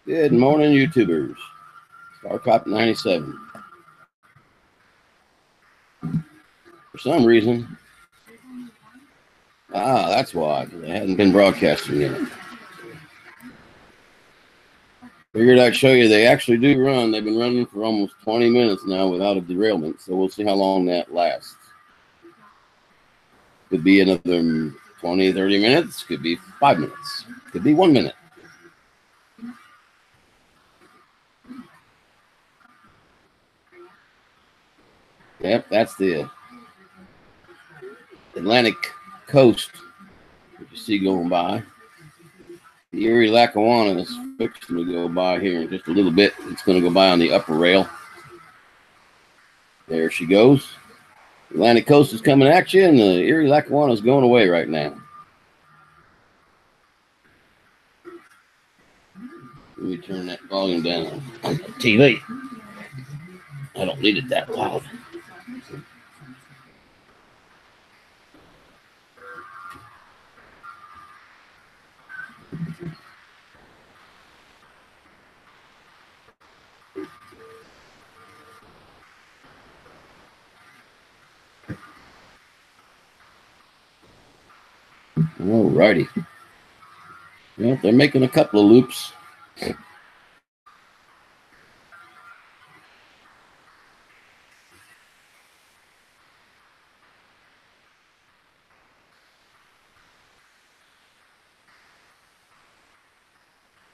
Good morning, YouTubers. StarCop's 97. For some reason, that's why. They hadn't been broadcasting yet. Figured I'd show you they actually do run. They've been running for almost 20 minutes now without a derailment, so we'll see how long that lasts. Could be another 20, 30 minutes. Could be 5 minutes. Could be 1 minute. Yep, that's the Atlantic coast that you see going by. The Erie Lackawanna is fixing to go by here in just a little bit. It's going to go by on the upper rail. There she goes. The Atlantic coast is coming at you, and the Erie Lackawanna is going away right now. Let me turn that volume down on the TV. I don't need it that loud. Alrighty. Well, they're making a couple of loops. I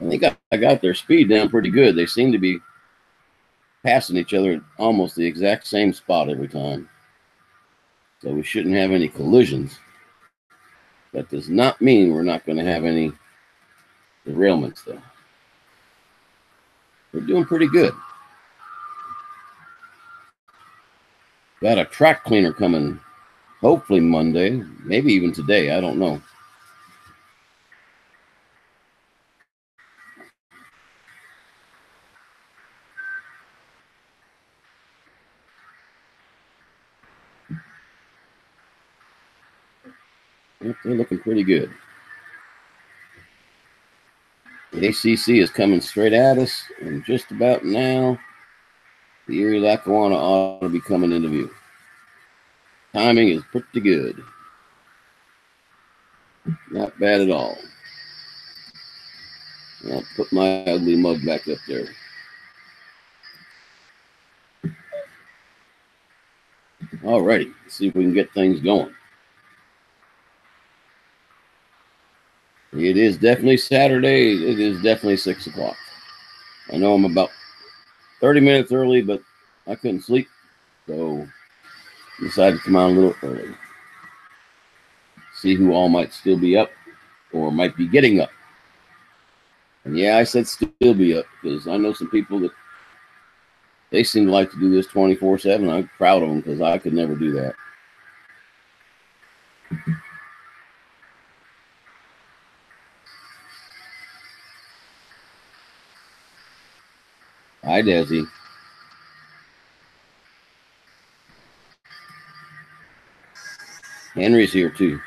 think I got their speed down pretty good. They seem to be passing each other at almost the exact same spot every time. So we shouldn't have any collisions. That does not mean we're not going to have any derailments, though. We're doing pretty good. Got a track cleaner coming, hopefully Monday, maybe even today. I don't know. Yep, they're looking pretty good. The ACC is coming straight at us, and just about now, the Erie Lackawanna ought to be coming into view. Timing is pretty good. Not bad at all. I'll put my ugly mug back up there. Alrighty, let's see if we can get things going. It is definitely Saturday. It is definitely 6 o'clock. I know I'm about 30 minutes early, but I couldn't sleep, so decided to come out a little early. See who all might still be up or might be getting up. And yeah, I said still be up because I know some people that they seem to like to do this 24/7. I'm proud of them because I could never do that. Hi, Desi. Henry's here too.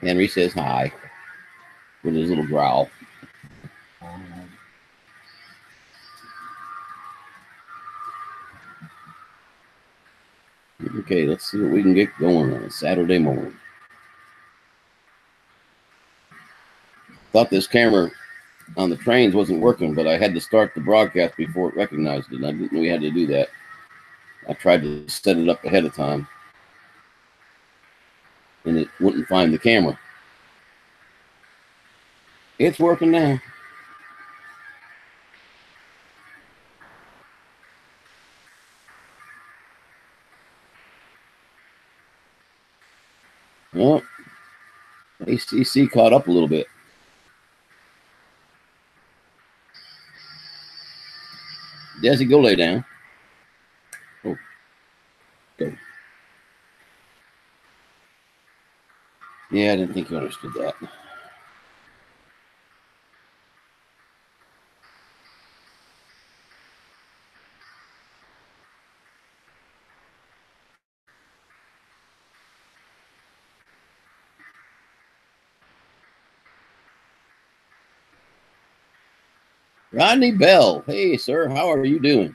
Henry says hi with his little growl. Okay, let's see what we can get going on a Saturday morning. Thought this camera on the trains wasn't working, but I had to start the broadcast before it recognized it. I didn't know we had to do that. I tried to set it up ahead of time, and it wouldn't find the camera. It's working now. Well, ACC caught up a little bit. Desi, go lay down. Oh, go. Yeah, I didn't think you understood that. Rodney Bell. Hey, sir, how are you doing?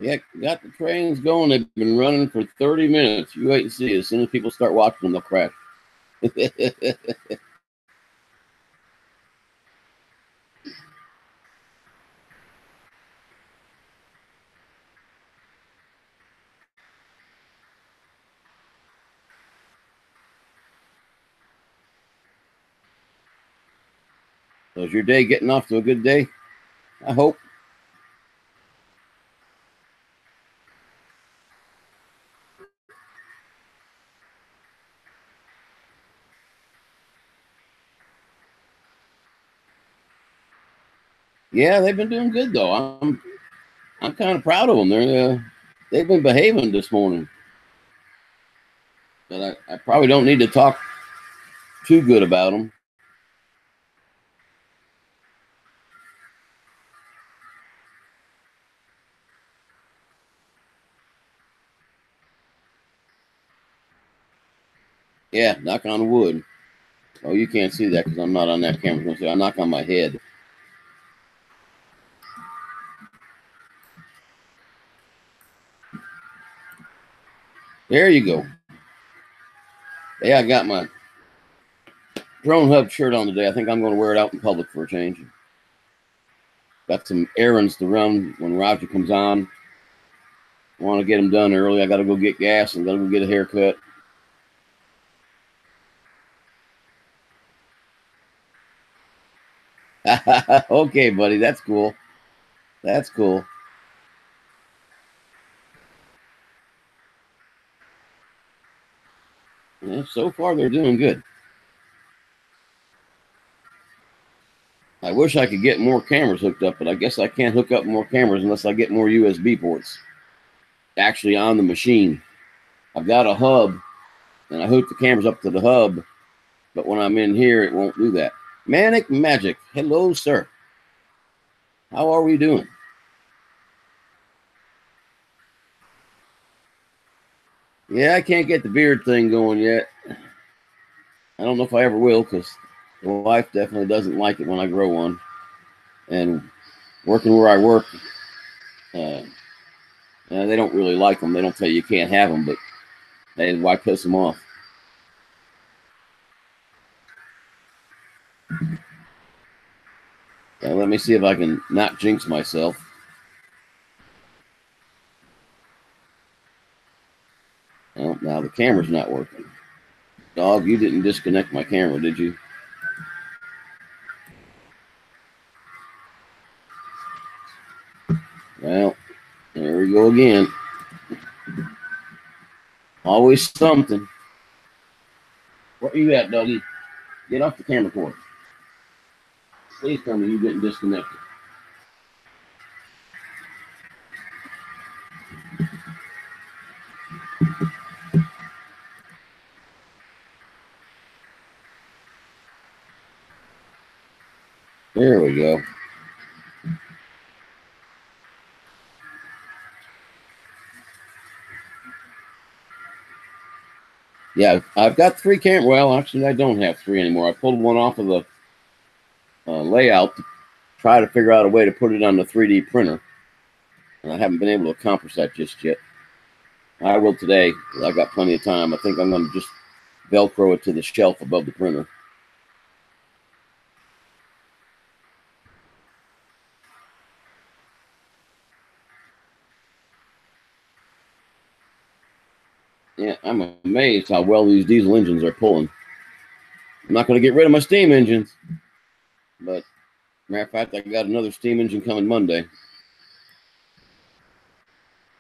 Yeah, got the trains going. They've been running for 30 minutes. You wait and see. As soon as people start watching them, they'll crash. So is your day getting off to a good day? I hope. Yeah, they've been doing good though. I'm kind of proud of them. They've been behaving this morning. But I probably don't need to talk too good about them. Yeah, knock on wood. Oh, you can't see that because I'm not on that camera. I knock on my head. There you go. Yeah, I got my Drone Hub shirt on today. I think I'm going to wear it out in public for a change. Got some errands to run when Roger comes on. I want to get them done early. I got to go get gas and got to go get a haircut. Okay, buddy. That's cool. That's cool. Yeah, so far, they're doing good. I wish I could get more cameras hooked up, but I guess I can't hook up more cameras unless I get more USB ports actually on the machine. I've got a hub, and I hook the cameras up to the hub, but when I'm in here, it won't do that. Manic Magic. Hello, sir. How are we doing? Yeah, I can't get the beard thing going yet. I don't know if I ever will because the wife definitely doesn't like it when I grow one. And working where I work, they don't really like them. They don't tell you can't have them, but hey, why piss them off? Let me see if I can not jinx myself. Well, now the camera's not working. Dog, you didn't disconnect my camera, did you? Well, there we go again. Always something. Where are you at, doggy? Get off the camera cord. Please tell me you didn't disconnect it. There we go. Yeah, I've got 3 cameras. Well, actually, I don't have 3 anymore. I pulled one off of the layout to try to figure out a way to put it on the 3D printer. And I haven't been able to accomplish that just yet. I will today. I've got plenty of time. I think I'm going to just Velcro it to the shelf above the printer. Yeah, I'm amazed how well these diesel engines are pulling. I'm not going to get rid of my steam engines. But, matter of fact, I got another steam engine coming Monday.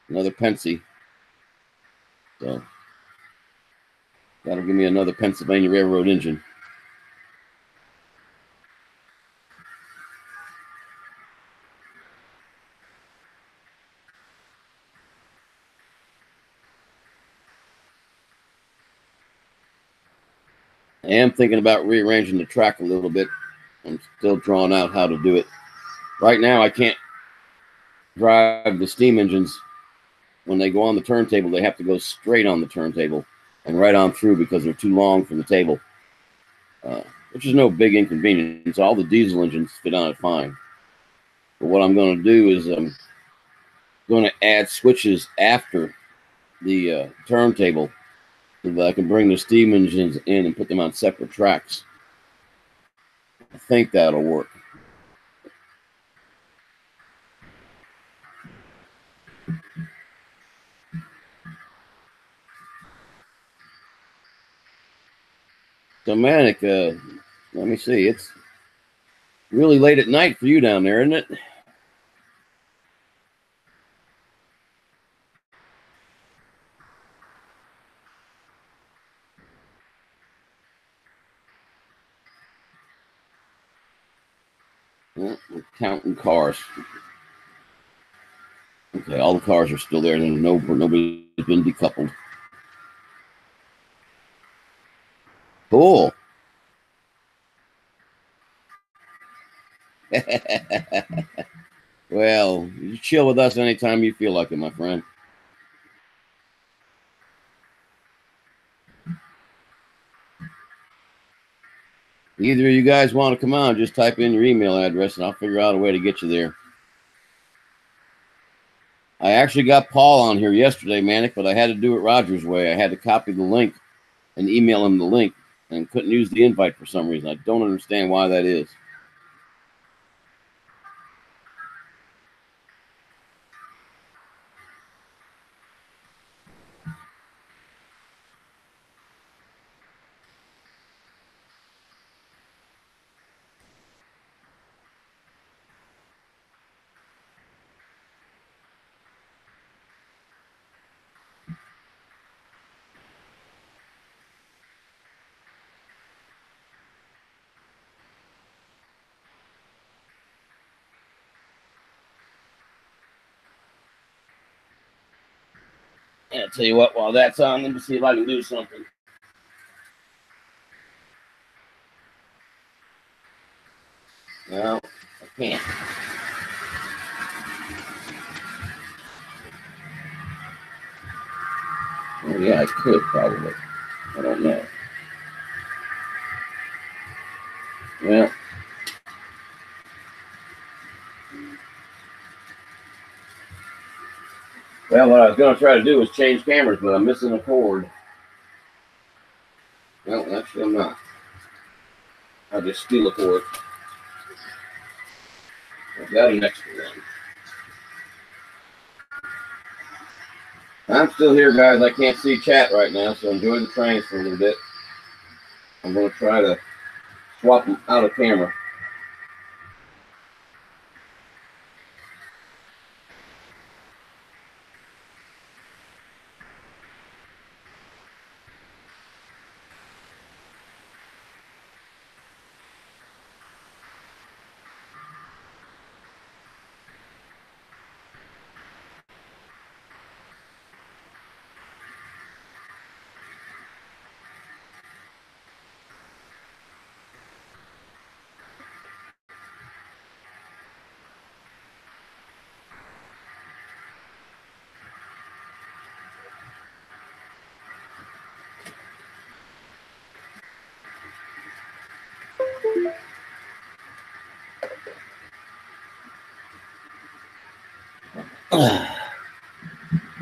Another Pennsy. So, that'll give me another Pennsylvania Railroad engine. I am thinking about rearranging the track a little bit. I'm still drawing out how to do it. Right now, I can't drive the steam engines when they go on the turntable, they have to go straight on the turntable and right on through because they're too long for the table, which is no big inconvenience. All the diesel engines fit on it fine. But what I'm going to do is I'm going to add switches after the turntable so that I can bring the steam engines in and put them on separate tracks. I think that'll work. So, Manic, let me see. It's really late at night for you down there, isn't it? Well, we're counting cars. Okay, all the cars are still there, and nobody's been decoupled. Cool. Well, you chill with us anytime you feel like it, my friend. Either of you guys want to come on, just type in your email address, and I'll figure out a way to get you there. I actually got Paul on here yesterday, Manic, but I had to do it Roger's way. I had to copy the link and email him the link, and couldn't use the invite for some reason. I don't understand why that is. And I'll tell you what, while that's on, let me see if I can do something. No, I can't. Oh, yeah, I could probably. I don't know. Well, what I was going to try to do was change cameras, but I'm missing a cord. Well, actually, I'm not. I'll just steal a cord. I've got an extra one. I'm still here, guys. I can't see chat right now, so enjoy the trains for a little bit. I'm going to try to swap them out of camera.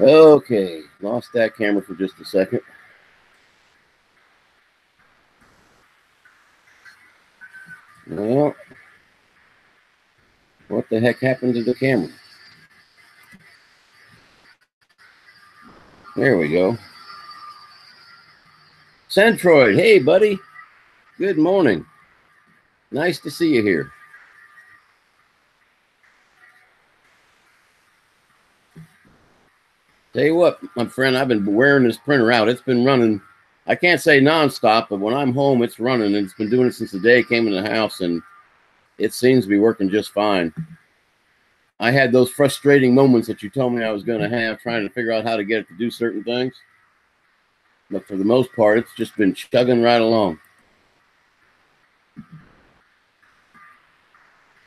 Okay, lost that camera for just a second. Well, what the heck happened to the camera? There we go. Centroid, hey, buddy. Good morning. Nice to see you here. Tell you what, my friend, I've been wearing this printer out. It's been running, I can't say nonstop, but when I'm home, it's running. And it's been doing it since the day it came in the house, and it seems to be working just fine. I had those frustrating moments that you told me I was going to have trying to figure out how to get it to do certain things. But for the most part, it's just been chugging right along.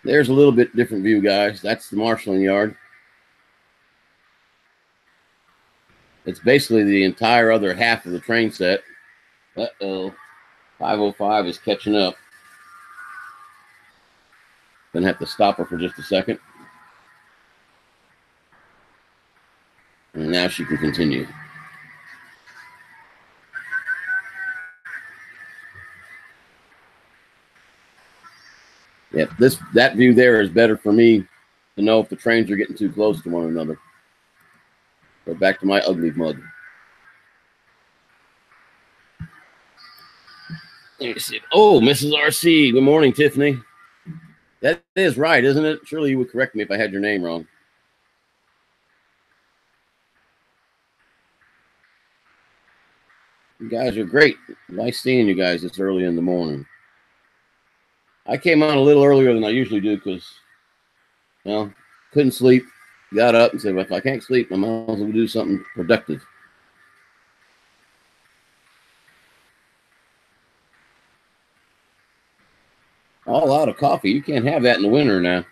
There's a little bit different view, guys. That's the marshalling yard. It's basically the entire other half of the train set. Uh-oh. 505 is catching up. Gonna have to stop her for just a second. And now she can continue. Yeah, that view there is better for me to know if the trains are getting too close to one another. Go back to my ugly mug. Let me see. Oh, Mrs. RC. Good morning, Tiffany. That is right, isn't it? Surely you would correct me if I had your name wrong. You guys are great. Nice seeing you guys this early in the morning. I came on a little earlier than I usually do because, well, couldn't sleep. Got up and said, well, if I can't sleep, I might as well do something productive. All out of coffee. You can't have that in the winter now.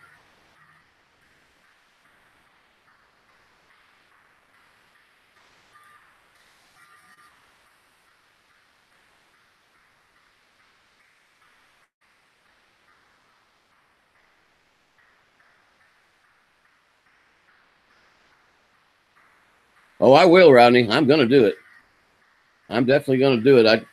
Oh, I will, Rodney. I'm going to do it. I'm definitely going to do it.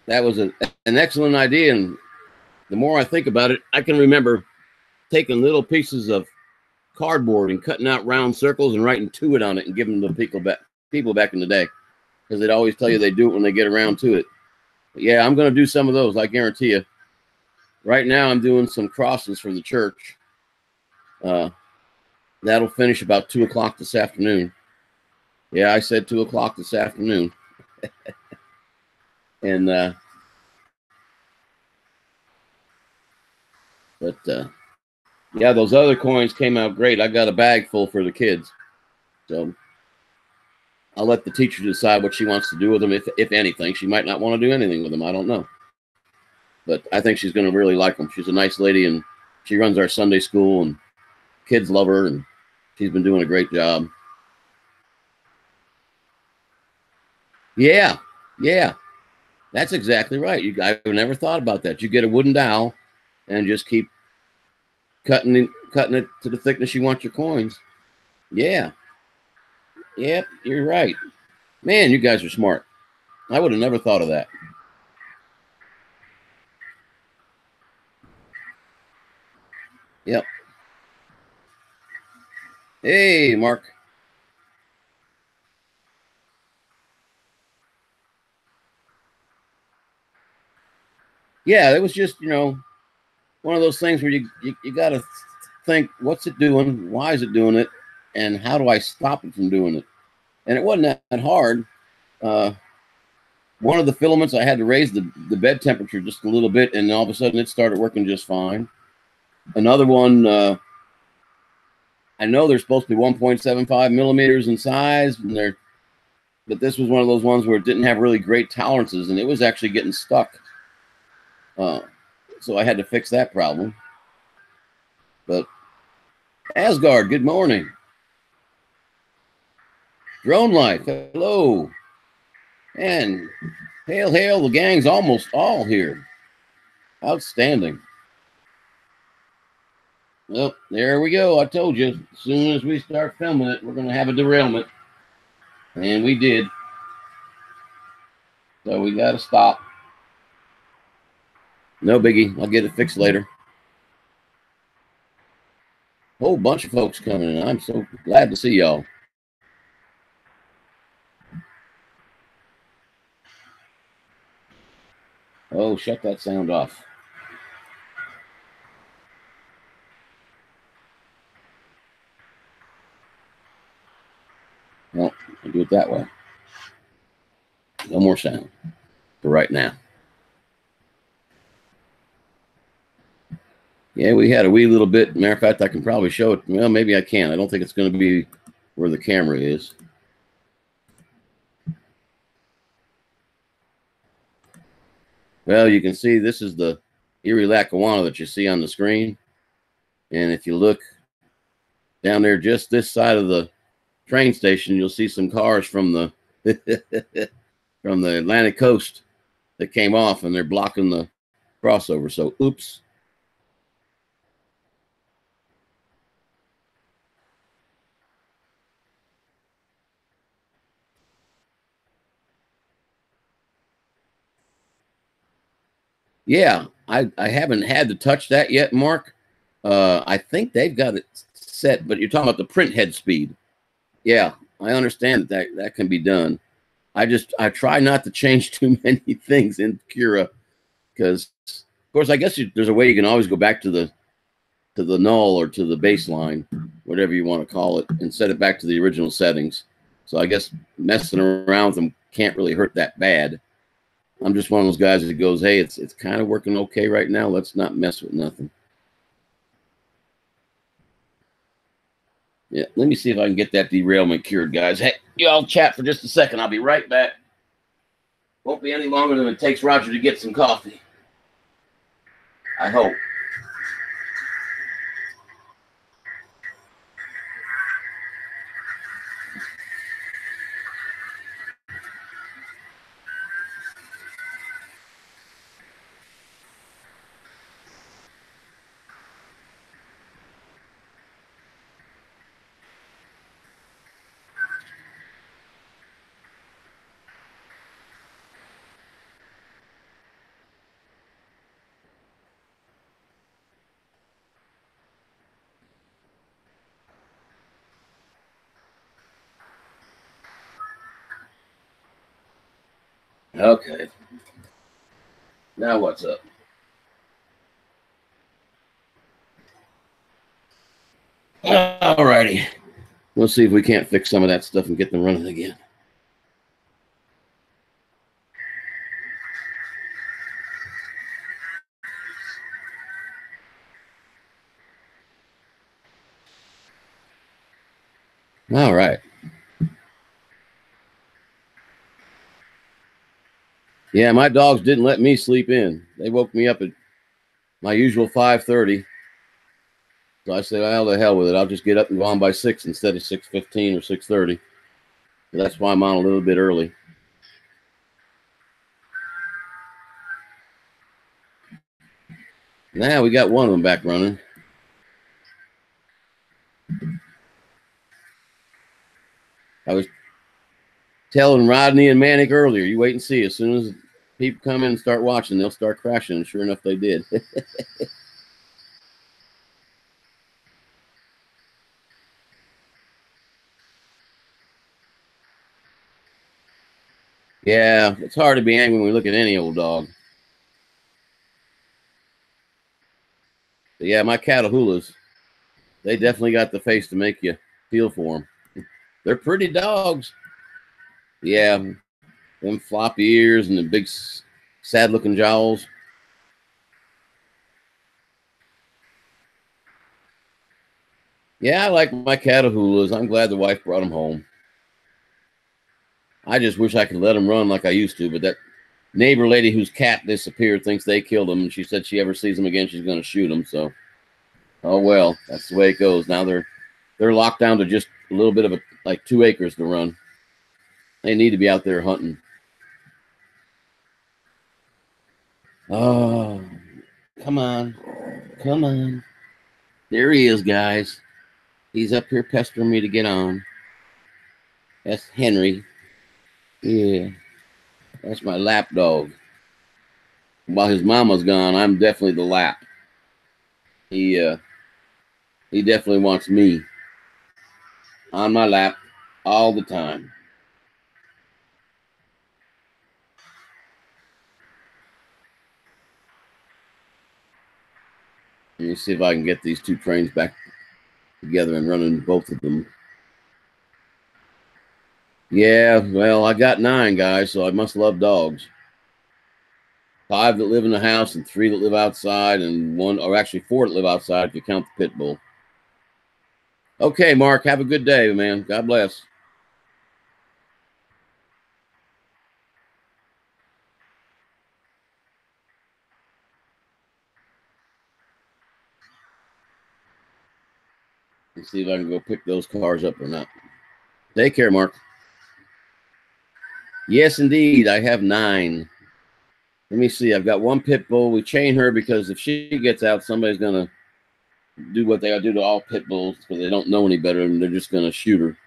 That was an excellent idea. And the more I think about it, I can remember taking little pieces of cardboard and cutting out round circles and writing "to it" on it and giving them to people back in the day, because they'd always tell you they do it when they get around to it. But yeah, I'm going to do some of those. I guarantee you. Right now, I'm doing some crosses for the church. That'll finish about 2 o'clock this afternoon. Yeah, I said 2 o'clock this afternoon. And yeah, those other coins came out great. I got a bag full for the kids, so I'll let the teacher decide what she wants to do with them. If anything, she might not want to do anything with them. I don't know, but I think she's going to really like them. She's a nice lady, and she runs our Sunday school, and kids love her, and she's been doing a great job. Yeah, that's exactly right. I've never thought about that. You get a wooden dowel and just keep cutting it to the thickness you want your coins. Yeah. Yep, you're right. Man, you guys are smart. I would have never thought of that. Yep. Hey, Mark. Yeah, it was just, one of those things where you got to think, what's it doing? Why is it doing it? And how do I stop it from doing it? And it wasn't that hard. One of the filaments, I had to raise the bed temperature just a little bit, and all of a sudden it started working just fine. Another one, I know they're supposed to be 1.75 millimeters in size, but this was one of those ones where it didn't have really great tolerances, and it was actually getting stuck. So I had to fix that problem. But Asgard, good morning. Drone Life, hello. And hail, the gang's almost all here. Outstanding. Well, there we go. I told you, as soon as we start filming it, we're going to have a derailment. And we did. So we got to stop. No biggie. I'll get it fixed later. Whole bunch of folks coming in. I'm so glad to see y'all. Oh, shut that sound off. Well, I'll do it that way. No more sound for right now. Yeah, we had a wee little bit. Matter of fact, I can probably show it. Well, maybe I can. I don't think it's going to be where the camera is. Well, you can see this is the Erie Lackawanna that you see on the screen. And if you look down there just this side of the train station, you'll see some cars from the from the Atlantic coast that came off, and they're blocking the crossover. So, oops. Yeah, I haven't had to touch that yet, Mark. I think they've got it set, but you're talking about the print head speed. Yeah, I understand that can be done. I try not to change too many things in Cura because, of course, I guess there's a way you can always go back to the null or to the baseline, whatever you want to call it, and set it back to the original settings. So I guess messing around with them can't really hurt that bad. I'm just one of those guys that goes, hey, it's kind of working okay right now. Let's not mess with nothing. Yeah, let me see if I can get that derailment cured, guys. Hey, you all chat for just a second. I'll be right back. Won't be any longer than it takes Roger to get some coffee. I hope. Okay. Now what's up? All righty. We'll see if we can't fix some of that stuff and get them running again. All right. Yeah, my dogs didn't let me sleep in. They woke me up at my usual 5:30. So I said, well, the hell with it. I'll just get up and go on by 6 instead of 6:15 or 6:30. So that's why I'm on a little bit early. Now we got one of them back running. I was telling Rodney and Manic earlier, you wait and see. As soon as people come in and start watching, they'll start crashing. And sure enough, they did. Yeah, it's hard to be angry when we look at any old dog. But yeah, my Catahoulas, they definitely got the face to make you feel for them. They're pretty dogs. Yeah, them floppy ears and the big, sad-looking jowls. Yeah, I like my Catahoulas. I'm glad the wife brought them home. I just wish I could let them run like I used to, but that neighbor lady whose cat disappeared thinks they killed him, and she said she ever sees them again, she's going to shoot them. So, oh well, that's the way it goes. Now they're locked down to just a little bit of like 2 acres to run. They need to be out there hunting. Oh, come on, come on! There he is, guys. He's up here pestering me to get on. That's Henry. Yeah, that's my lap dog. While his mama's gone, I'm definitely the lap. He he definitely wants me on my lap all the time. Let me see if I can get these 2 trains back together and running both of them. Yeah, well, I got 9 guys, so I must love dogs. 5 that live in the house and 3 that live outside, and 1, or actually 4 that live outside if you count the pit bull. Okay, Mark, have a good day, man. God bless. Let's see if I can go pick those cars up or not. Take care, Mark. Yes, indeed. I have 9. Let me see. I've got 1 pit bull. We chain her because if she gets out, somebody's going to do what they do to all pit bulls because they don't know any better and they're just going to shoot her.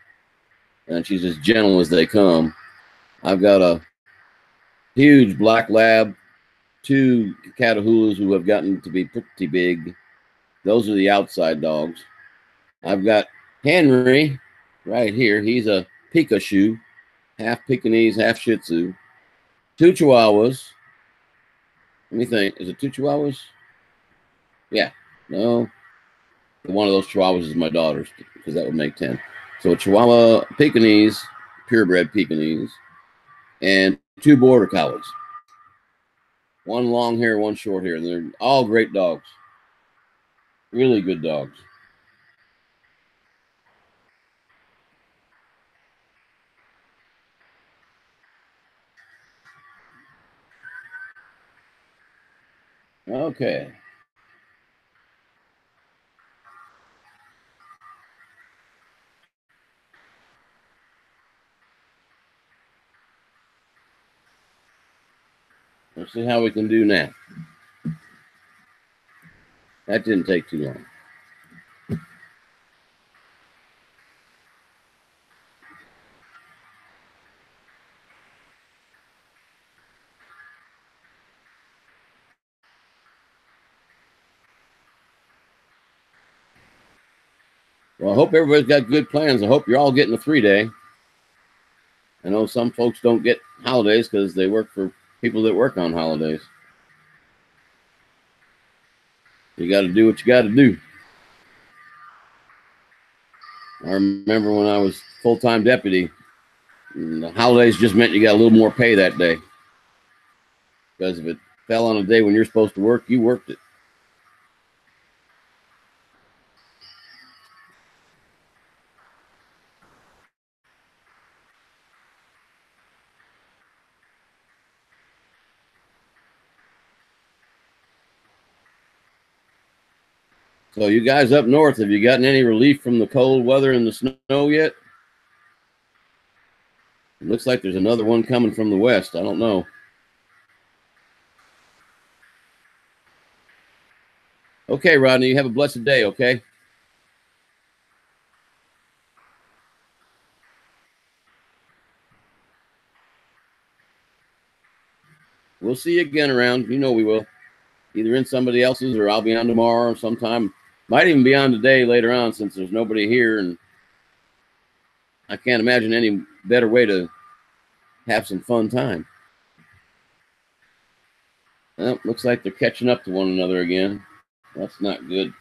And she's as gentle as they come. I've got a huge black lab, 2 Catahoulas who have gotten to be pretty big. Those are the outside dogs. I've got Henry right here. He's a Pikachu, half Pekingese, half Shih Tzu. 2 Chihuahuas. Let me think. Is it 2 Chihuahuas? Yeah. No. One of those Chihuahuas is my daughter's because that would make 10. So Chihuahua Pekingese, purebred Pekingese, and 2 Border Collies. 1 long hair, 1 short hair. They're all great dogs. Really good dogs. Okay. Let's see how we can do now. That didn't take too long. Well, I hope everybody's got good plans. I hope you're all getting a 3-day. I know some folks don't get holidays because they work for people that work on holidays. You got to do what you got to do. I remember when I was full-time deputy, the holidays just meant you got a little more pay that day. Because if it fell on a day when you're supposed to work, you worked it. So you guys up north, have you gotten any relief from the cold weather and the snow yet? It looks like there's another one coming from the west. I don't know. Okay, Rodney, you have a blessed day, okay? We'll see you again around. You know we will. Either in somebody else's or I'll be on tomorrow or sometime. Might even be on today later on since there's nobody here. And I can't imagine any better way to have some fun time. Well, looks like they're catching up to one another again. That's not good.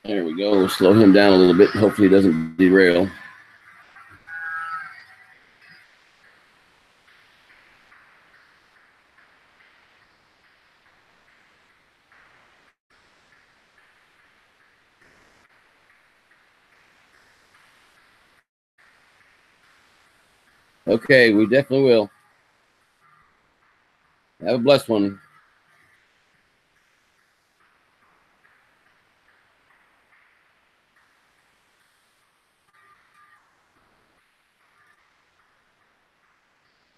There we go. We'll slow him down a little bit. Hopefully he doesn't derail. Okay, we definitely will. Have a blessed one.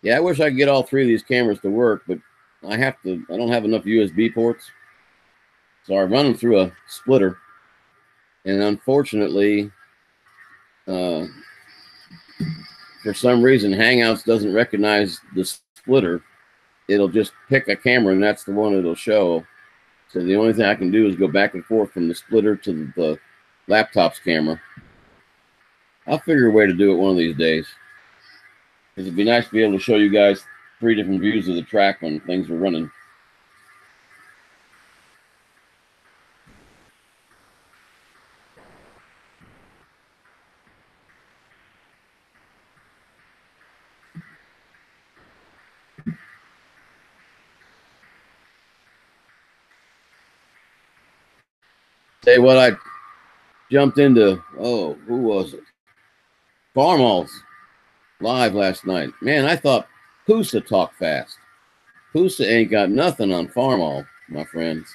Yeah, I wish I could get all 3 of these cameras to work, but I don't have enough USB ports. So I run them through a splitter. And unfortunately, for some reason, Hangouts doesn't recognize the splitter. It'll just pick a camera, and that's the one it'll show. So the only thing I can do is go back and forth from the splitter to the laptop's camera. I'll figure a way to do it one of these days. Because it'd be nice to be able to show you guys 3 different views of the track when things are running. Say what I jumped into, who was it? Farmall's live last night. Man, I thought Pusa talked fast. Pusa ain't got nothing on Farmall, my friends.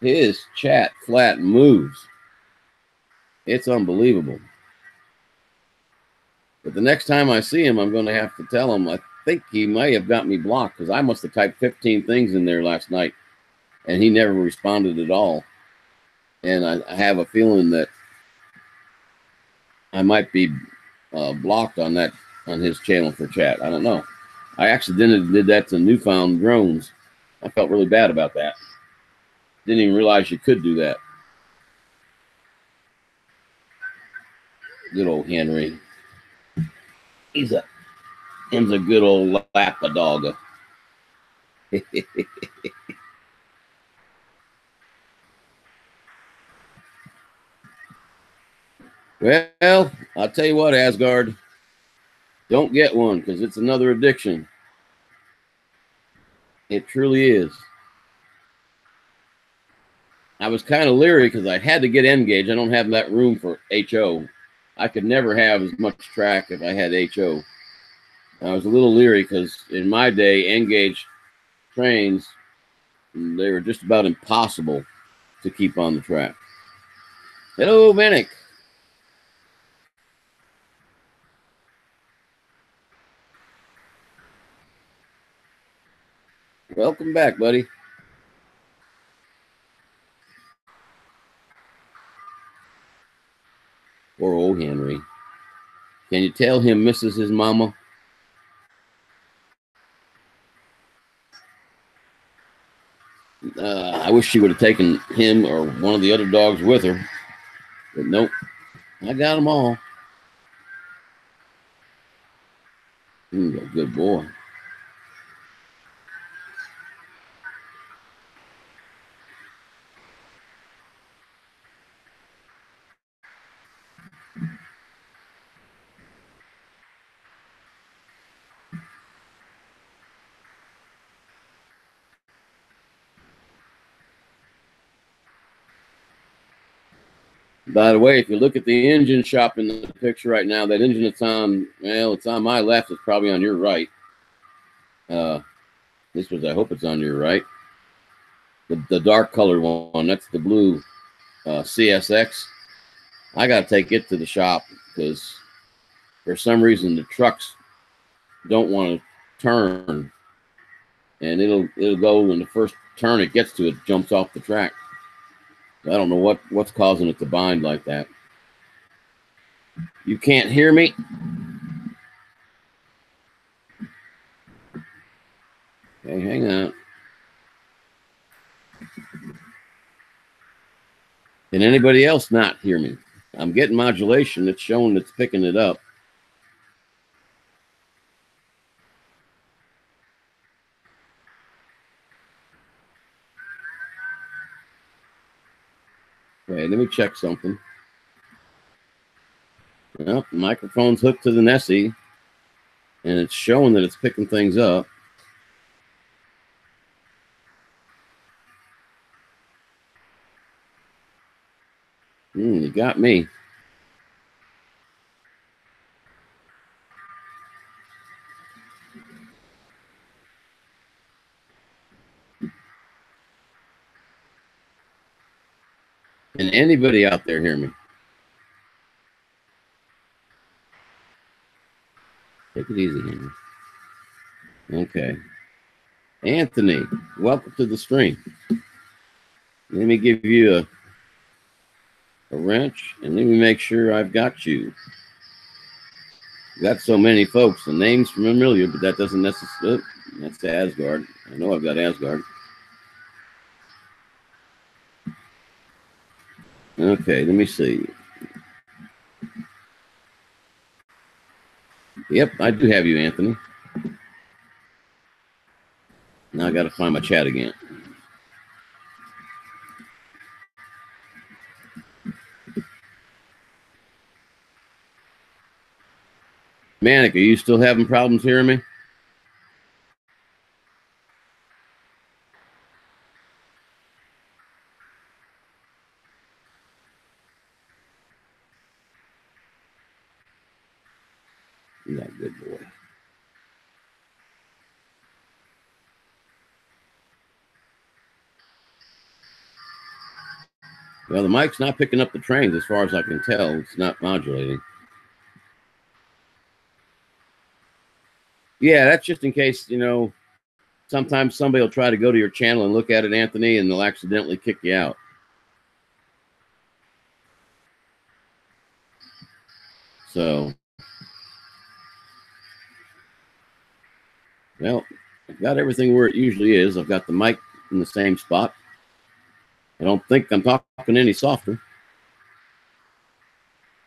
His chat flat moves. It's unbelievable. But the next time I see him, I'm going to have to tell him, I think he may have got me blocked because I must have typed 15 things in there last night and he never responded at all. And I have a feeling that I might be blocked on his channel for chat. I don't know. I accidentally did that to Newfound Drones. I felt really bad about that. Didn't even realize you could do that. Good old Henry. Him's a good old lapadog. Well, I'll tell you what, Asgard. Don't get one because it's another addiction. It truly is. I was kind of leery because I had to get N-Gage. I don't have that room for HO. I could never have as much track if I had HO. I was a little leery because in my day, N-Gage trains, they were just about impossible to keep on the track. Hello, Manic. Welcome back, buddy. Poor old Henry. Can you tell him misses his mama? I wish she would have taken him or one of the other dogs with her. But nope. I got them all. Good boy. By the way, if you look at the engine shop in the picture right now, that engine that's on, well, it's on my left. It's probably on your right. I hope it's on your right. The dark colored one, that's the blue CSX. I got to take it to the shop because for some reason the trucks don't want to turn, and it'll go when the first turn it gets to, it jumps off the track. I don't know what's causing it to bind like that. You can't hear me? Okay, hang on. Can anybody else not hear me? I'm getting modulation. It's showing it's picking it up. Okay, let me check something. Well, the microphone's hooked to the Nessie, and it's showing that it's picking things up. You got me. Can anybody out there hear me? Take it easy, Henry. Okay. Anthony, welcome to the stream. Let me give you a wrench, and let me make sure I've got you. Got so many folks. The name's familiar, but that doesn't necessarily. That's Asgard. I know I've got Asgard. Okay, let me see. Yep, I do have you, Anthony. Now I got to find my chat again. Manic, are you still having problems hearing me? You're that good boy. Well, the mic's not picking up the trains as far as I can tell. It's not modulating. Yeah, that's just in case, sometimes somebody will try to go to your channel and look at it, Anthony, and they'll accidentally kick you out. So, well, I've got everything where it usually is. I've got the mic in the same spot. I don't think I'm talking any softer.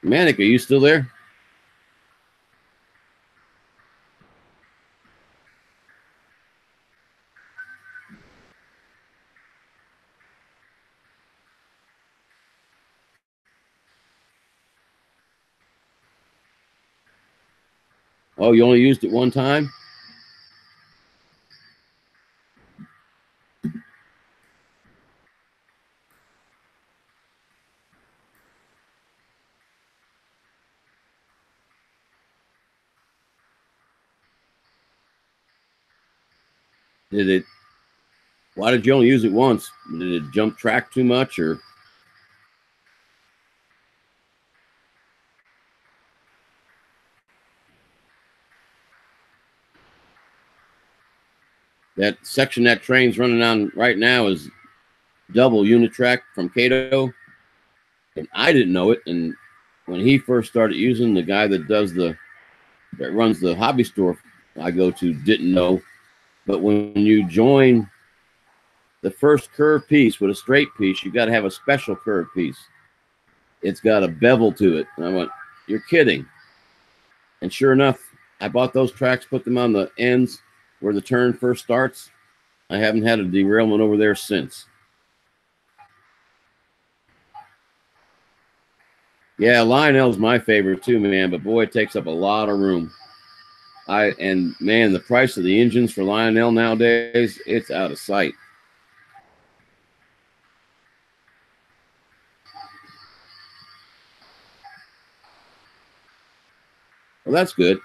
Manic, are you still there? Oh, you only used it one time? Why did you only use it once? Did it jump track too much, or? That section that train's running on right now is double unit track from Cato, and I didn't know it. And when he first started using, the guy that runs the hobby store I go to didn't know. But when you join the first curve piece with a straight piece, you got to have a special curve piece. It's got a bevel to it. And I went, "You're kidding." And sure enough, I bought those tracks, put them on the ends where the turn first starts. I haven't had a derailment over there since. Yeah, Lionel's my favorite too, man, but boy, it takes up a lot of room. Man, the price of the engines for Lionel nowadays, it's out of sight. Well, that's good.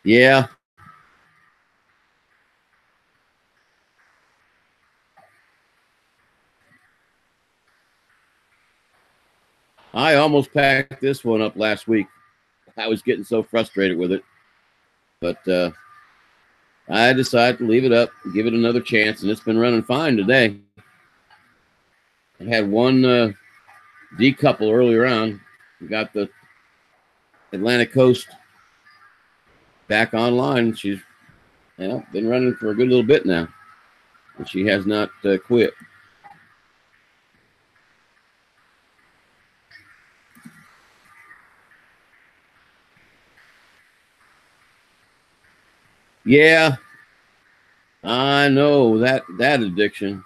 Yeah. I almost packed this one up last week. I was getting so frustrated with it. But I decided to leave it up, give it another chance, and it's been running fine today. I had one decouple earlier on. We got the Atlantic Coast back online. She's been running for a good little bit now, and she has not quit. Yeah, I know that addiction.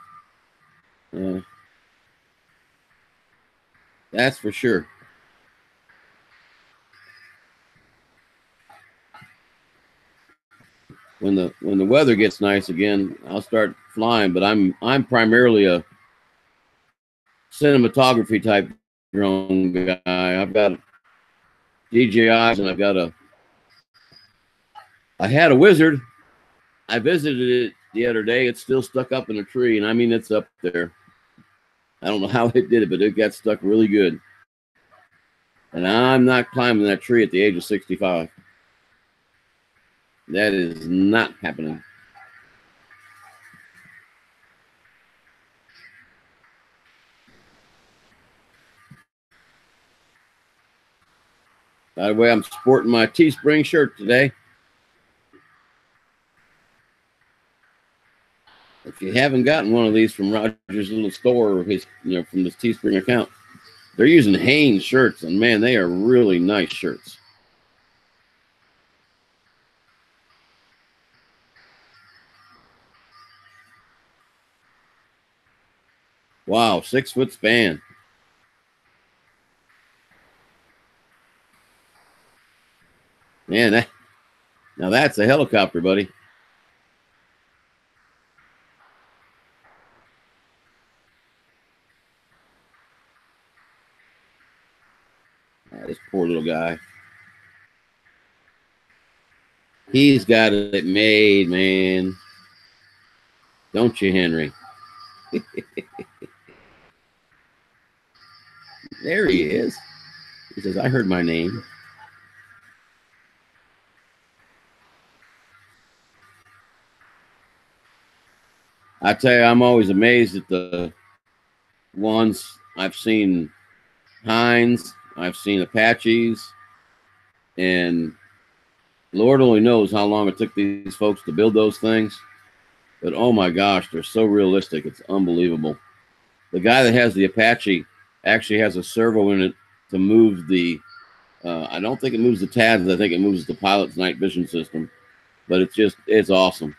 That's for sure. When the weather gets nice again, I'll start flying. But I'm primarily a cinematography type drone guy. I've got DJIs and I had a Wizard. I visited it the other day. It's still stuck up in a tree, and I mean it's up there. I don't know how it did it, but it got stuck really good. And I'm not climbing that tree at the age of 65. That is not happening. By the way, I'm sporting my Teespring shirt today. If you haven't gotten one of these from Roger's little store or his, from this Teespring account, they're using Hanes shirts, and man, they are really nice shirts. Wow, 6-foot span. Man, now that's a helicopter, buddy. This poor little guy. He's got it made, man. Don't you, Henry? There he is. He says, I heard my name. I tell you, I'm always amazed at the ones I've seen. Heinz, I've seen Apaches, and Lord only knows how long it took these folks to build those things. But oh my gosh, they're so realistic. It's unbelievable. The guy that has the Apache actually has a servo in it to move the, I don't think it moves the tabs. I think it moves the pilot's night vision system. But it's awesome.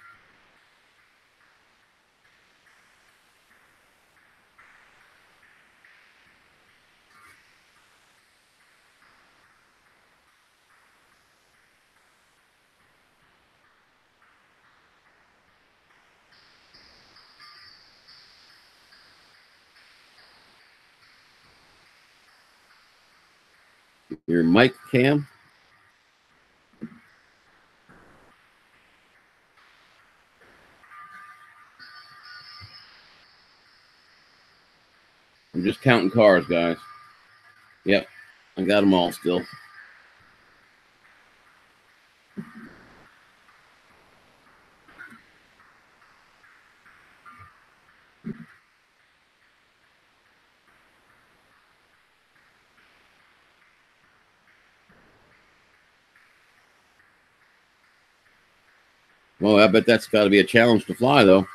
Your mic cam? I'm just counting cars, guys. Yep, I got them all still. Well, I bet that's got to be a challenge to fly, though.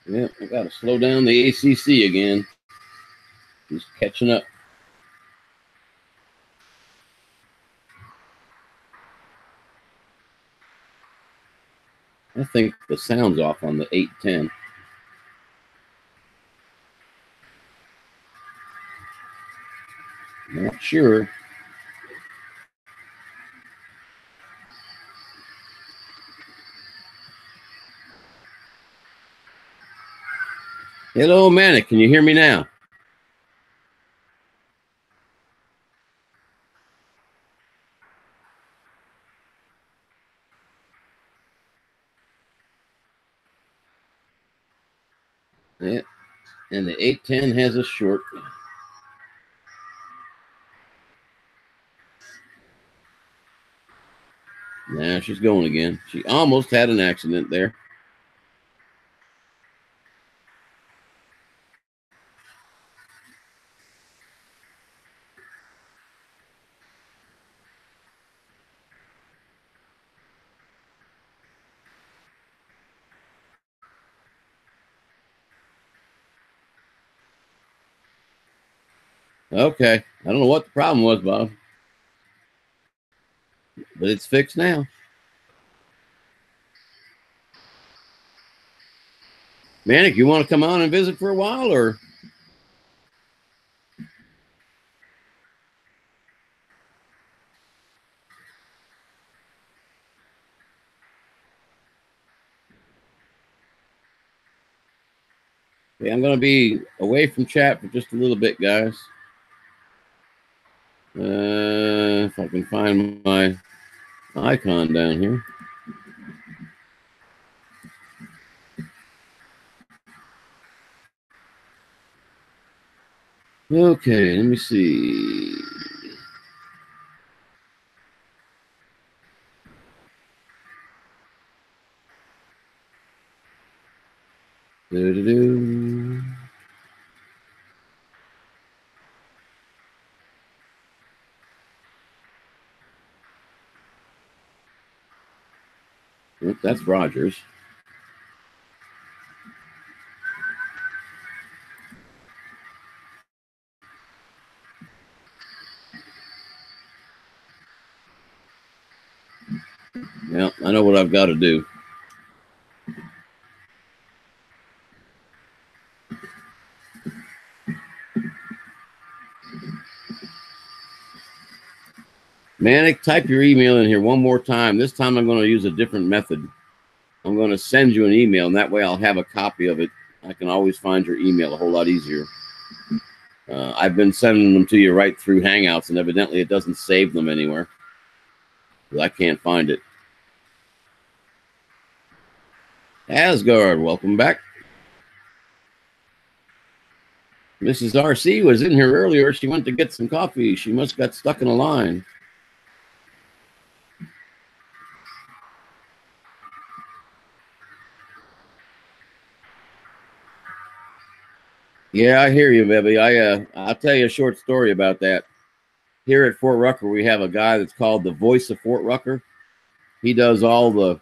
Yeah, I got to slow down the ACC again. He's catching up. I think the sound's off on the 810. Not sure. Hello, Manic. Can you hear me now? Yeah. And the 810 has a short. Nah, she's going again. She almost had an accident there. Okay. I don't know what the problem was, Bob. But it's fixed now. Manic, you want to come on and visit for a while, or? Okay, I'm going to be away from chat for just a little bit, guys. If I can find my icon down here. Okay, let me see. Do-do-do. Yep, that's Rogers. Yeah, I know what I've got to do. Manic, type your email in here one more time. This time I'm going to use a different method. I'm going to send you an email, and that way I'll have a copy of it. I can always find your email a whole lot easier. I've been sending them to you right through Hangouts, and evidently it doesn't save them anywhere. I can't find it. Asgard, welcome back. Mrs. RC was in here earlier. She went to get some coffee. She must have got stuck in a line. Yeah, I hear you, baby. I'll tell you a short story about that. Here at Fort Rucker, we have a guy that's called the Voice of Fort Rucker. He does all the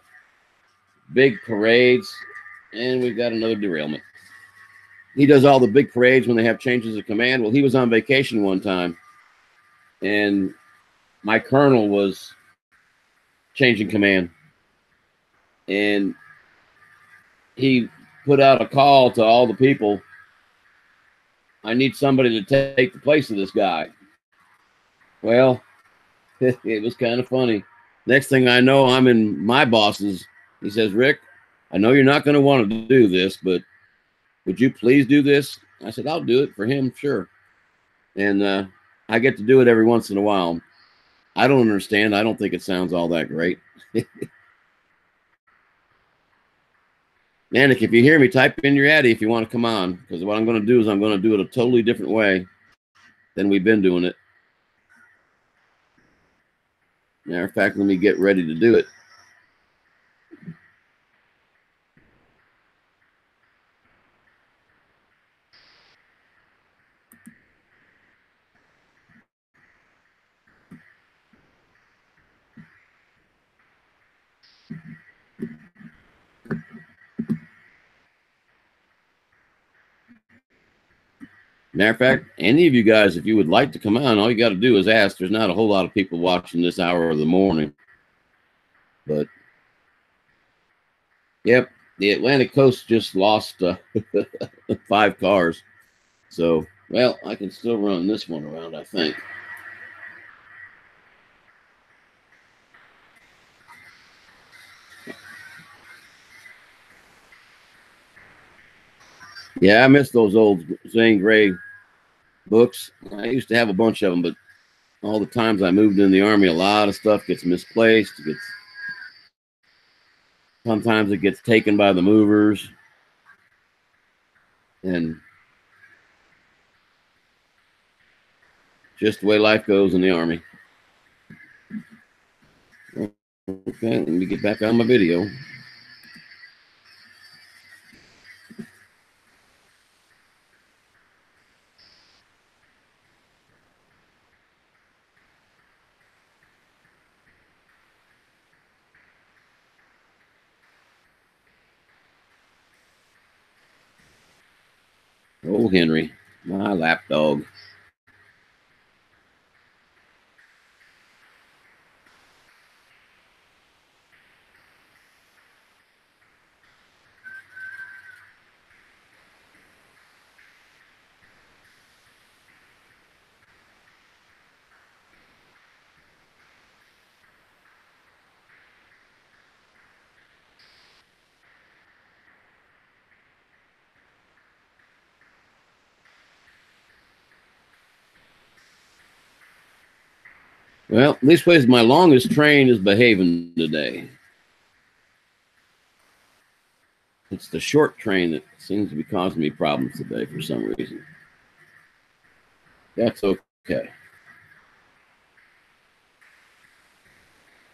big parades, and we've got another derailment. He does all the big parades when they have changes of command. Well, he was on vacation one time, and my colonel was changing command, and he put out a call to all the people. I need somebody to take the place of this guy. Well, it was kind of funny. Next thing I know, I'm in my boss's. He says, Rick, I know you're not going to want to do this, but would you please do this? I said, I'll do it for him, sure. And I get to do it every once in a while. I don't understand. I don't think it sounds all that great. Manic, if you hear me, type in your addy if you want to come on, because what I'm going to do is I'm going to do it a totally different way than we've been doing it. Matter of fact, let me get ready to do it. Matter of fact, any of you guys, if you would like to come on, all you got to do is ask. There's not a whole lot of people watching this hour of the morning. But, yep, the Atlantic Coast just lost 5 cars. So, well, I can still run this one around, I think. Yeah, I miss those old Zane Grey books. I used to have a bunch of them, but all the times I moved in the Army, a lot of stuff gets misplaced. Sometimes it gets taken by the movers. And just the way life goes in the Army. Okay, let me get back on my video. Oh, Henry, my lapdog. Well, at least ways my longest train is behaving today. It's the short train that seems to be causing me problems today for some reason. That's okay.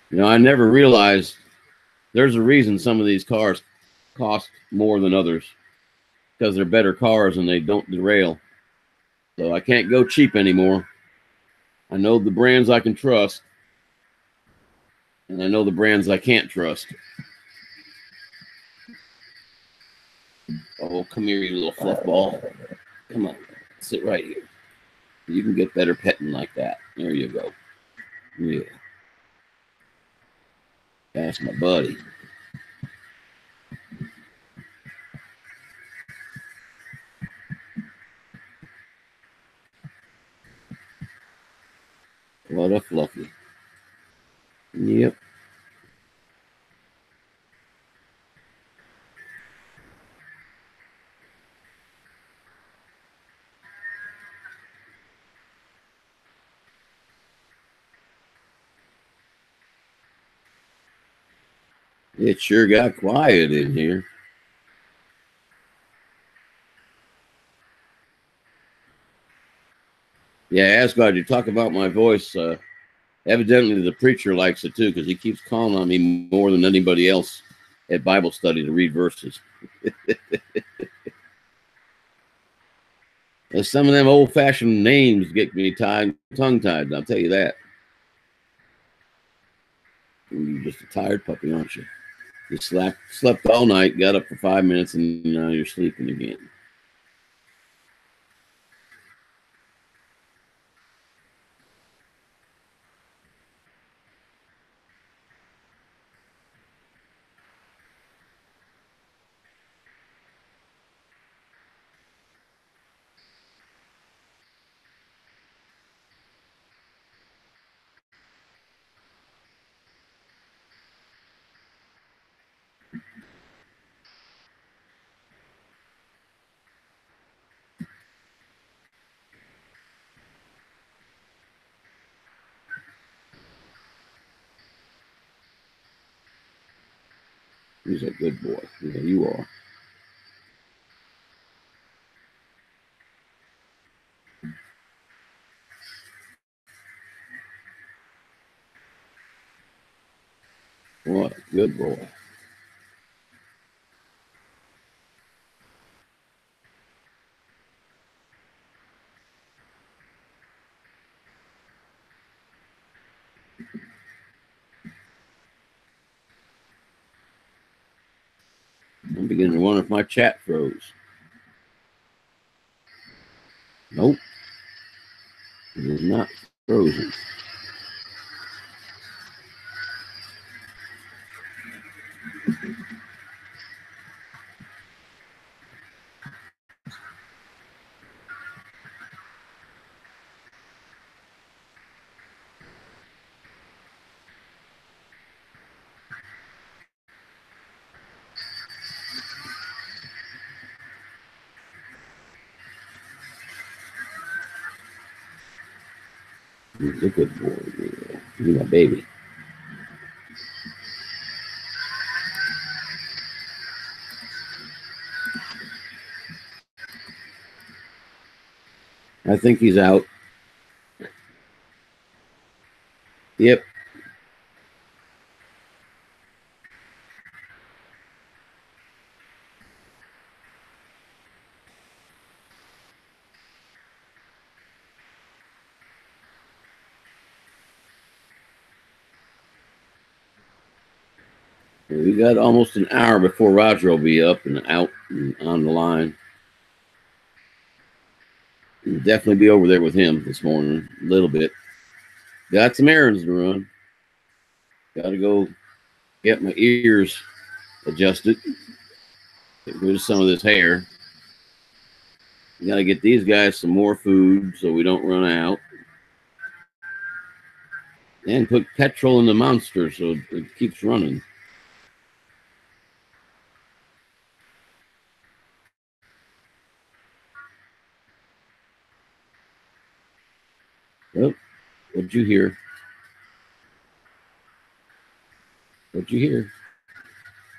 You know, I never realized there's a reason some of these cars cost more than others, because they're better cars and they don't derail. So I can't go cheap anymore. I know the brands I can trust, and I know the brands I can't trust. Oh, come here, you little fluff ball. Come on, sit right here. You can get better petting like that. There you go. Yeah. That's my buddy. What a fluffy. Yep. It sure got quiet in here. Yeah, Asgard, you talk about my voice. Evidently, the preacher likes it too because he keeps calling on me more than anybody else at Bible study to read verses. Some of them old-fashioned names get me tongue-tied. I'll tell you that. You're just a tired puppy, aren't you? You slept all night, got up for 5 minutes, and now you're sleeping again. He's a good boy. Yeah, you are. What a good boy. I'm beginning to wonder if my chat froze. Nope. It is not frozen. He's a good boy. Yeah. He's my baby. I think he's out. Yep. We got almost an hour before Roger will be up and out and on the line. We'll definitely be over there with him this morning a little bit. Got some errands to run. Got to go get my ears adjusted. Get rid of some of this hair. Got to get these guys some more food so we don't run out. And put petrol in the monster so it keeps running. Oh, what'd you hear? What'd you hear?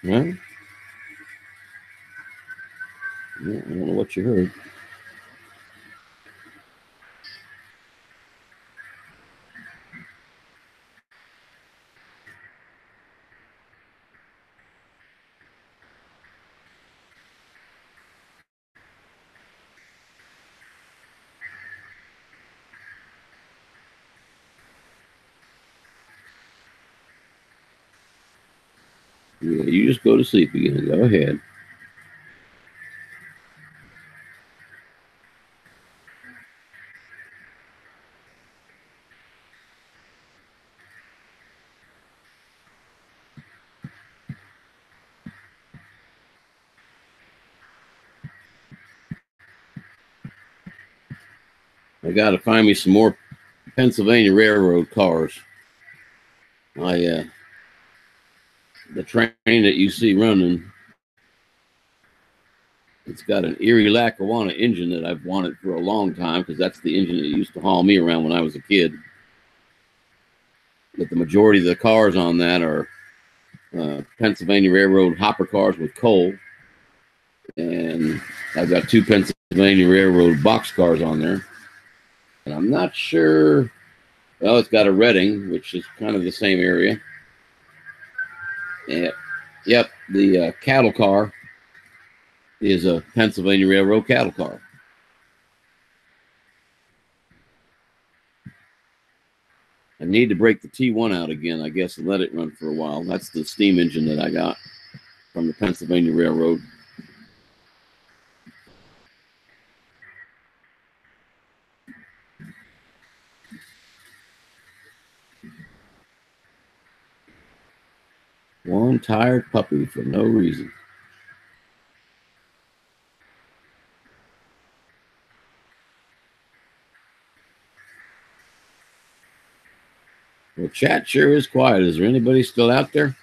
Huh? Yeah, I don't know what you heard. Yeah, you just go to sleep again. Go ahead. I got to find me some more Pennsylvania Railroad cars. The train that you see running, it's got an Erie Lackawanna engine that I've wanted for a long time because that's the engine that used to haul me around when I was a kid. But the majority of the cars on that are Pennsylvania Railroad hopper cars with coal. And I've got 2 Pennsylvania Railroad box cars on there. And I'm not sure. Well, it's got a Reading, which is kind of the same area. And, yep, the cattle car is a Pennsylvania Railroad cattle car. I need to break the T1 out again, I guess, and let it run for a while. That's the steam engine that I got from the Pennsylvania Railroad. One tired puppy for no reason. Well, chat sure is quiet. Is there anybody still out there?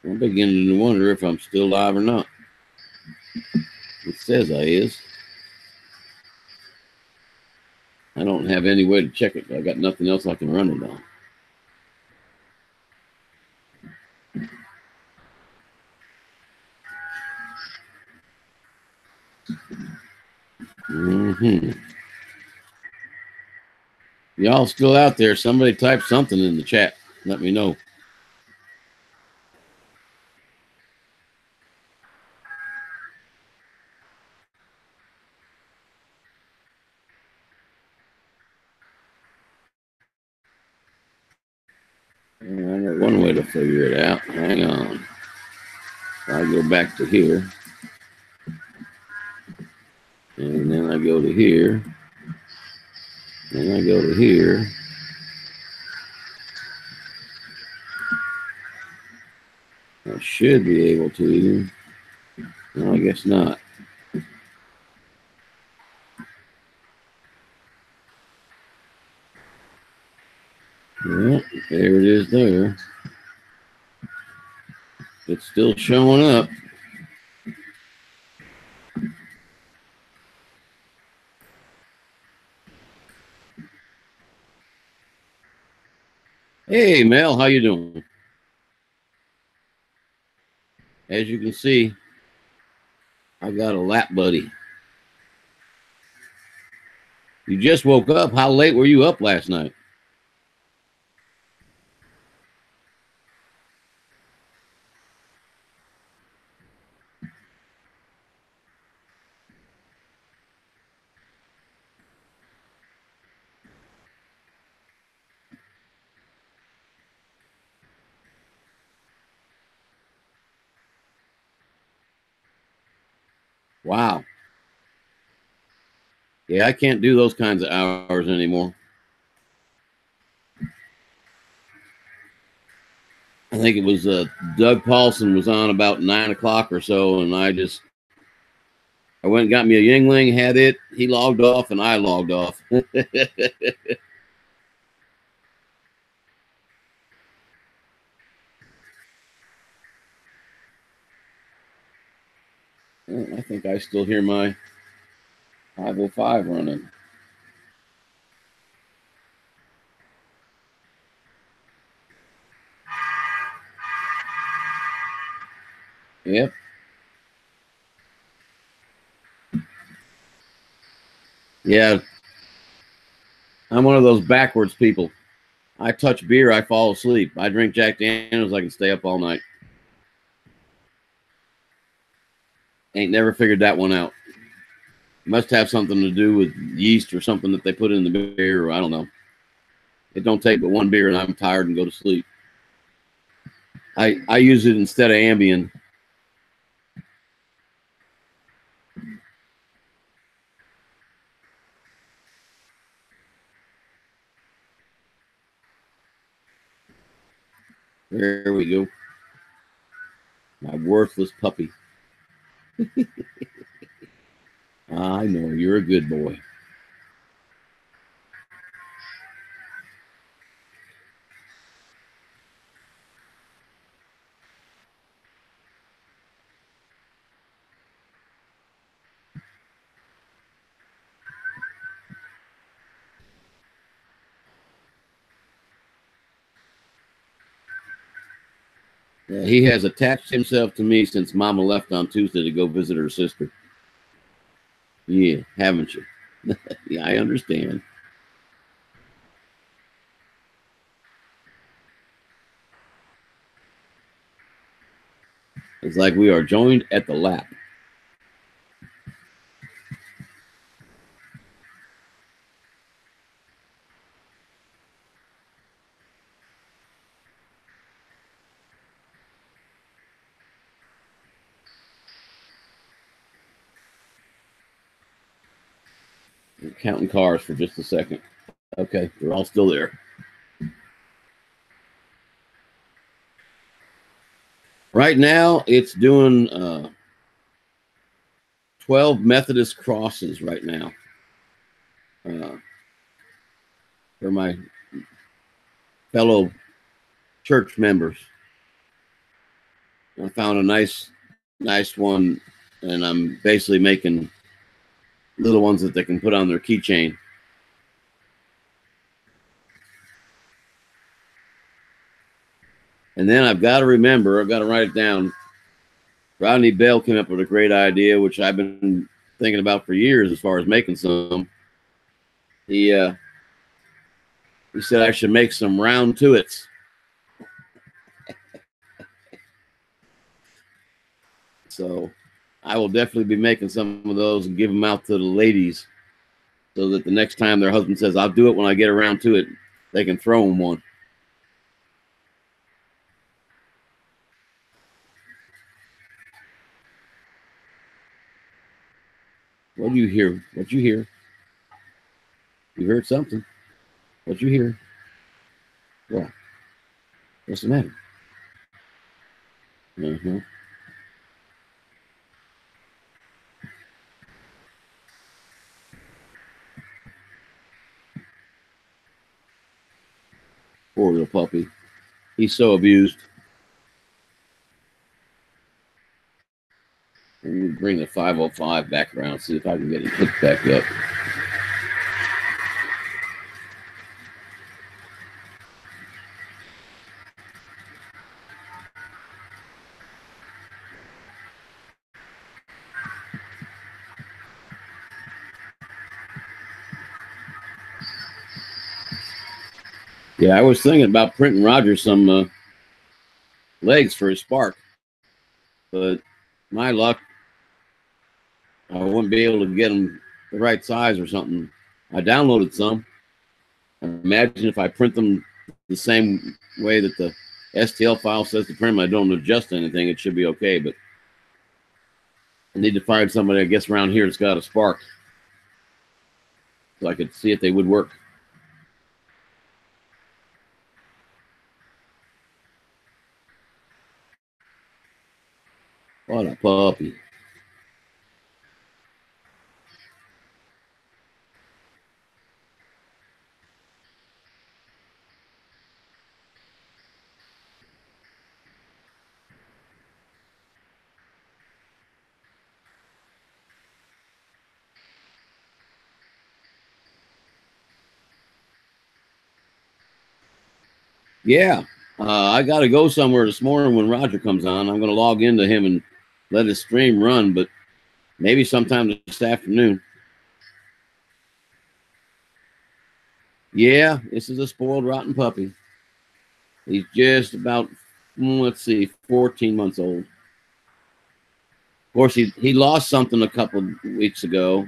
I'm beginning to wonder if I'm still live or not. It says I is. I don't have any way to check it. I got nothing else I can run it on. Y'all still out there? Somebody type something in the chat. Let me know. I know one way to figure it out. Hang on. I go back to here. And then I go to here. And I go to here. I should be able to. No, I guess not. Yeah, there it is there. It's still showing up. Hey, Mel, how you doing? As you can see, I got a lap buddy. You just woke up. How late were you up last night? Wow. Yeah, I can't do those kinds of hours anymore. I think it was Doug Paulson was on about 9 o'clock or so, and I went and got me a Yingling, had it. He logged off, and I logged off. I think I still hear my 505 running. Yep. Yeah. I'm one of those backwards people. I touch beer, I fall asleep. I drink Jack Daniels, I can stay up all night. Ain't never figured that one out. Must have something to do with yeast or something that they put in the beer, or I don't know. It don't take but one beer and I'm tired and go to sleep. I use it instead of Ambien. There we go. My worthless puppy. I know, you're a good boy. He has attached himself to me since Mama left on Tuesday to go visit her sister. Yeah, haven't you? Yeah, I understand. It's like we are joined at the lap. We're counting cars for just a second. Okay, they're all still there. Right now, it's doing 12 Methodist crosses right now. For my fellow church members. I found a nice one, and I'm basically making little ones that they can put on their keychain. And then I've got to remember, I've got to write it down. Rodney Bell came up with a great idea, which I've been thinking about for years as far as making some. He said I should make some round tuits. So I will definitely be making some of those and give them out to the ladies so that the next time their husband says, I'll do it when I get around to it, they can throw them one. What do you hear? What you hear? You heard something. What you hear? What? What's the matter? Uh-huh. Poor little puppy. He's so abused. Let me bring the 505 back around, see if I can get it hooked back up. Yeah, I was thinking about printing Roger some legs for his Spark, but my luck, I wouldn't be able to get them the right size or something. I downloaded some. Imagine if I print them the same way that the STL file says to print them, I don't adjust anything, it should be okay, but I need to find somebody, I guess, around here that's got a Spark so I could see if they would work. What a puppy. Yeah. I got to go somewhere this morning when Roger comes on. I'm going to log into him and let his stream run, but maybe sometime this afternoon. Yeah, this is a spoiled, rotten puppy. He's just about, let's see, 14 months old. Of course, he lost something a couple of weeks ago,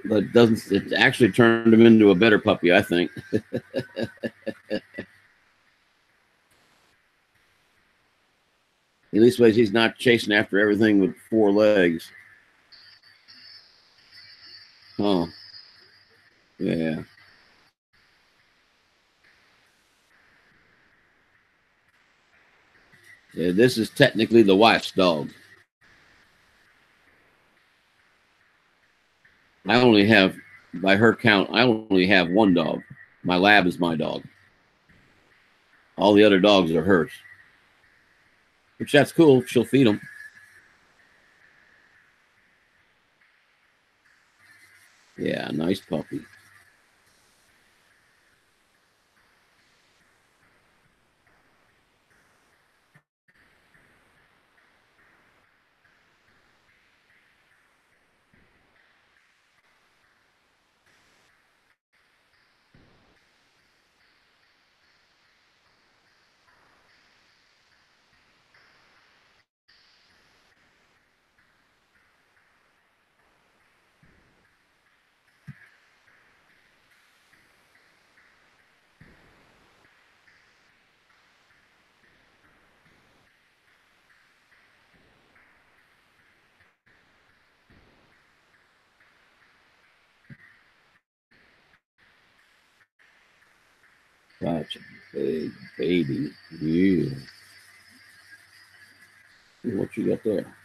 but it actually turned him into a better puppy, I think. At least he's not chasing after everything with 4 legs. Huh. Yeah. Yeah, this is technically the wife's dog. I only have, by her count, I only have 1 dog. My lab is my dog. All the other dogs are hers. Which that's cool. She'll feed them. Yeah, nice puppy. Gotcha. Big baby. Yeah. What you got there?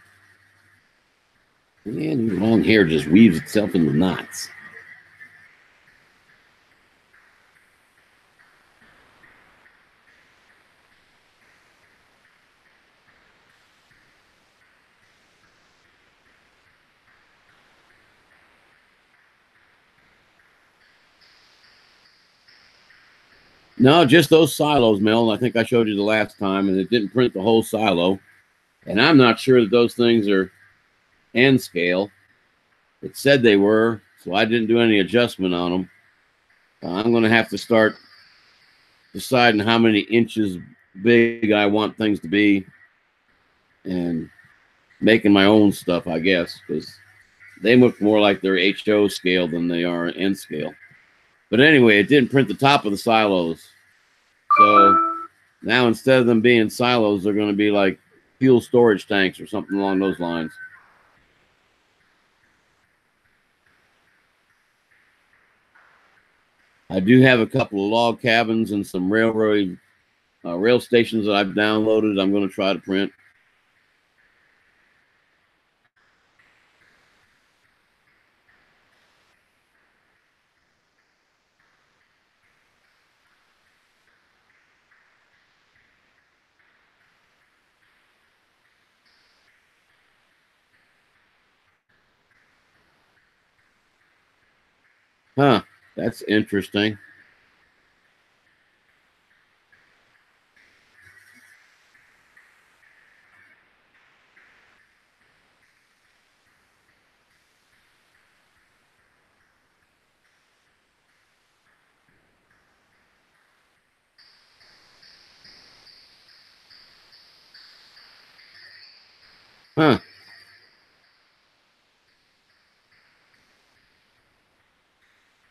Man, your long hair just weaves itself into knots. No, just those silos, Mel. I think I showed you the last time, and it didn't print the whole silo. And I'm not sure that those things are N scale. It said they were, so I didn't do any adjustment on them. I'm going to have to start deciding how many inches big I want things to be and making my own stuff, I guess, because they look more like they're HO scale than they are N scale. But anyway, it didn't print the top of the silos. So now instead of them being silos, they're going to be like fuel storage tanks or something along those lines. I do have a couple of log cabins and some rail stations that I've downloaded. I'm going to try to print. Huh, that's interesting. Huh.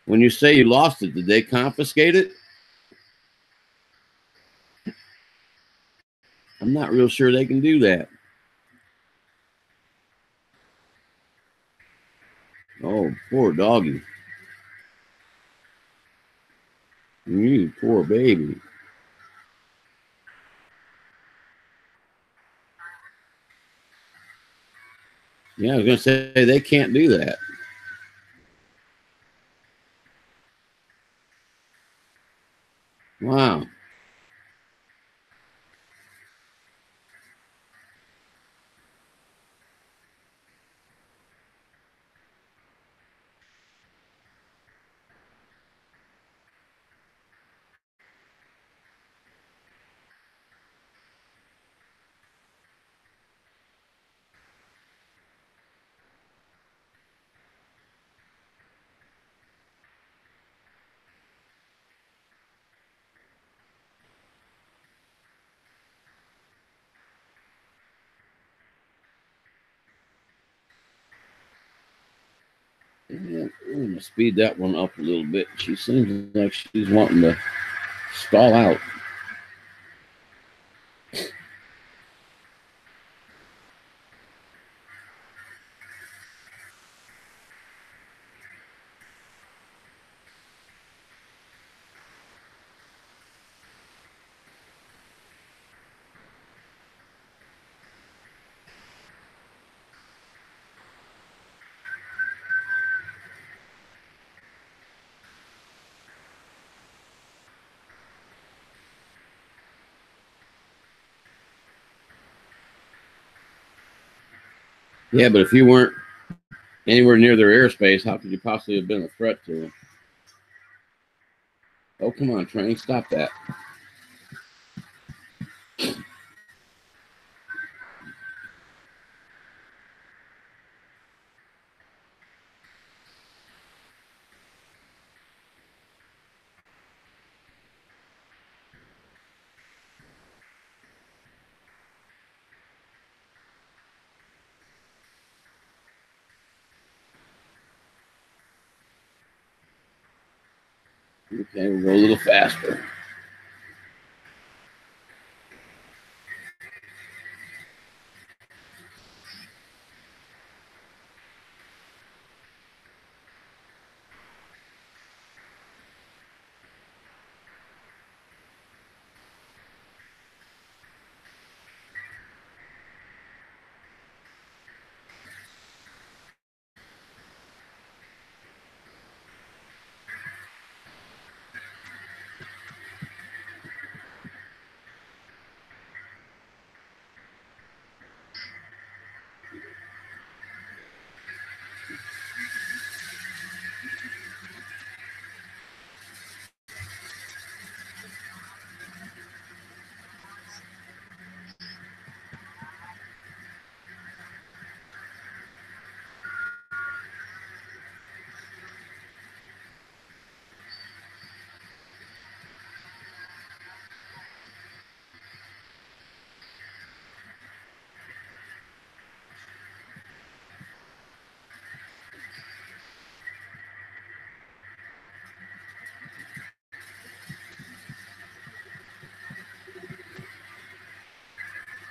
When you say you lost it, did they confiscate it? I'm not real sure they can do that. Oh, poor doggy. You poor baby. Yeah, I was going to say they can't do that. Wow. Yeah, I'm going to speed that one up a little bit. She seems like she's wanting to stall out. Yeah, but if you weren't anywhere near their airspace, how could you possibly have been a threat to them? Oh, come on, train, stop that. Okay, we'll go a little faster.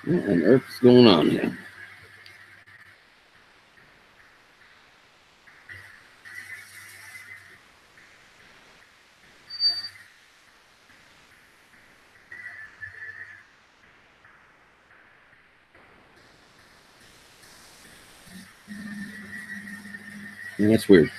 What on earth is going on here? Yeah, that's weird.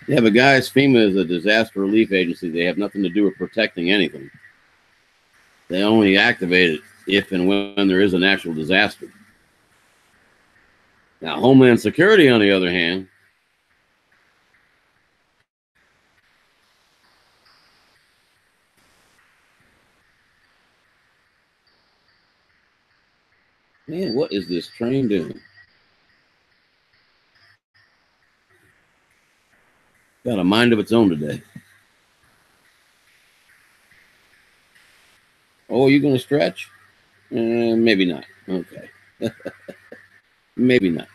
Yeah, but guys, FEMA is a disaster relief agency. They have nothing to do with protecting anything. They only activate it if and when there is a natural disaster. Now, Homeland Security, on the other hand, man, what is this train doing? Got a mind of its own today. Oh, you going to stretch? Maybe not. Okay. Maybe not.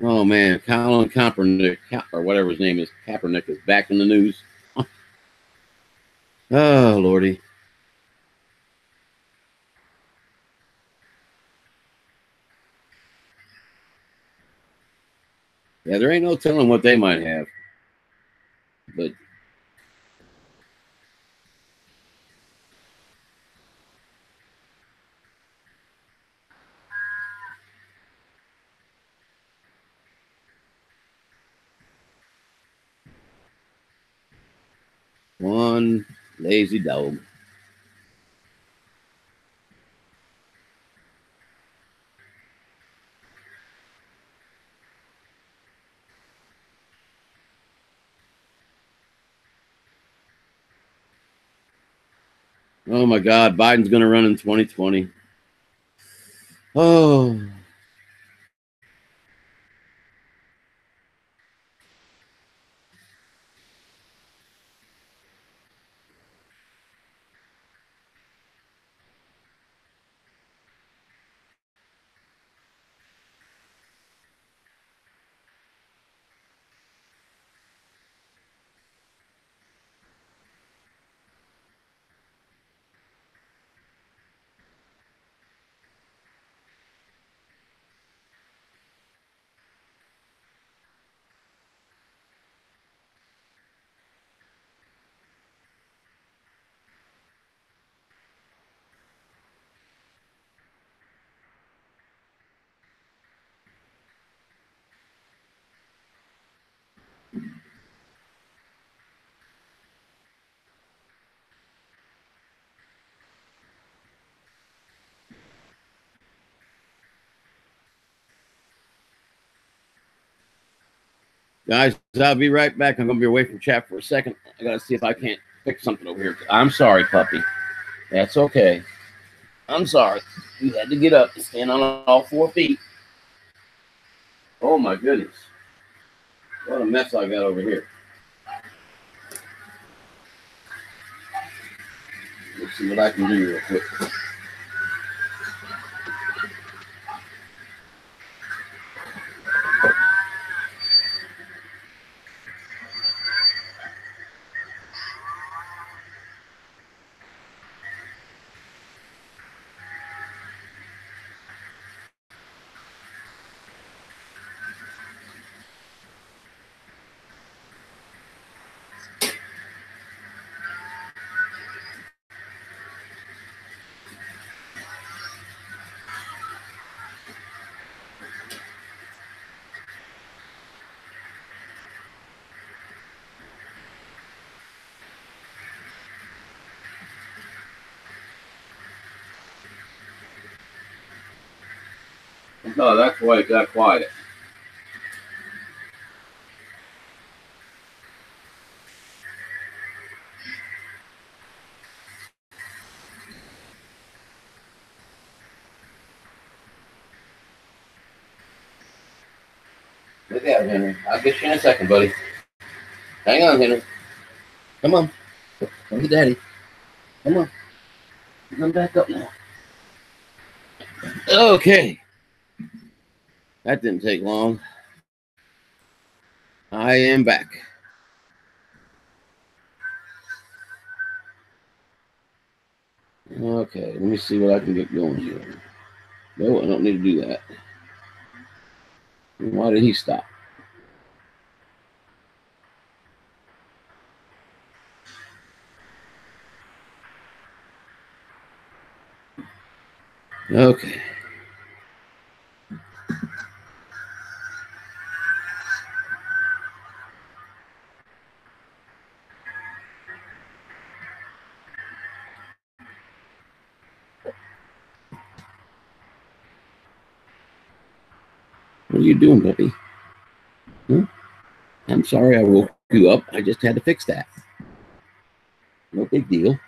Oh, man. Colin Kaepernick, or whatever his name is, Kaepernick is back in the news. Oh, Lordy. Yeah, there ain't no telling what they might have. But one lazy dog. Oh, my God. Biden's going to run in 2020. Oh, guys, I'll be right back. I'm going to be away from chat for a second. I got to see if I can't fix something over here. I'm sorry, puppy. That's okay. I'm sorry. You had to get up and stand on all 4 feet. Oh, my goodness. What a mess I got over here. Let's see what I can do real quick. Oh, that's why it got quiet. Look out, Henry. I'll get you in a second, buddy. Hang on, Henry. Come on. Come to Daddy. Come on. Come back up now. Okay. That didn't take long. I am back. Okay, let me see what I can get going here. No, I don't need to do that. Why did he stop? Okay. What are you doing, puppy? Huh? I'm sorry I woke you up. I just had to fix that. No big deal.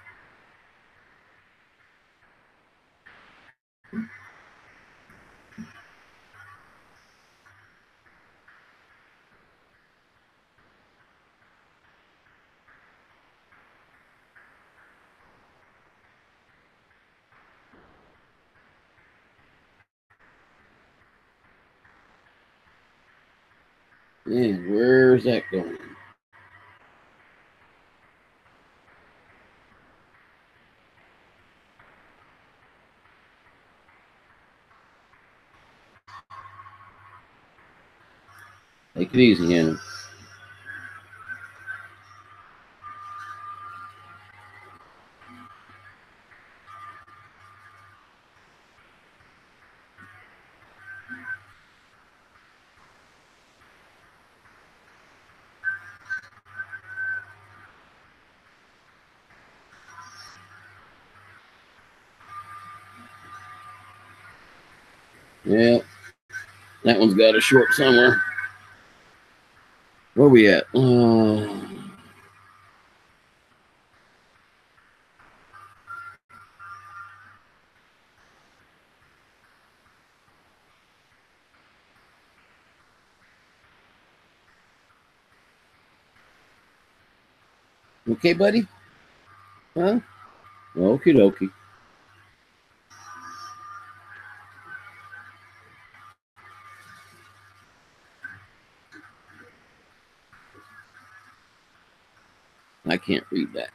And where's that going? Take it easy, Hannah. Yeah, that one's got a short somewhere. Where we at? Okay, buddy? Huh? Okie dokie. I can't read that.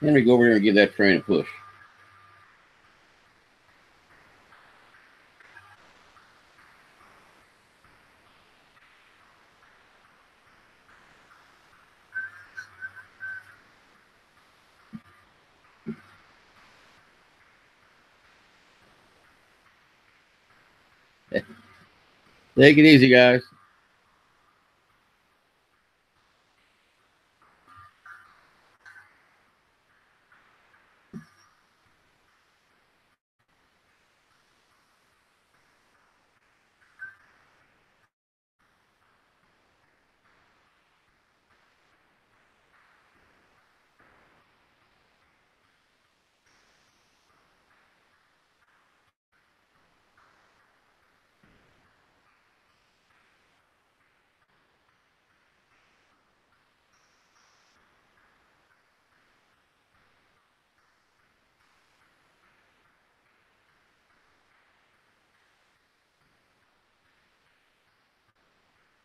Henry, go over here and give that train a push. Take it easy, guys.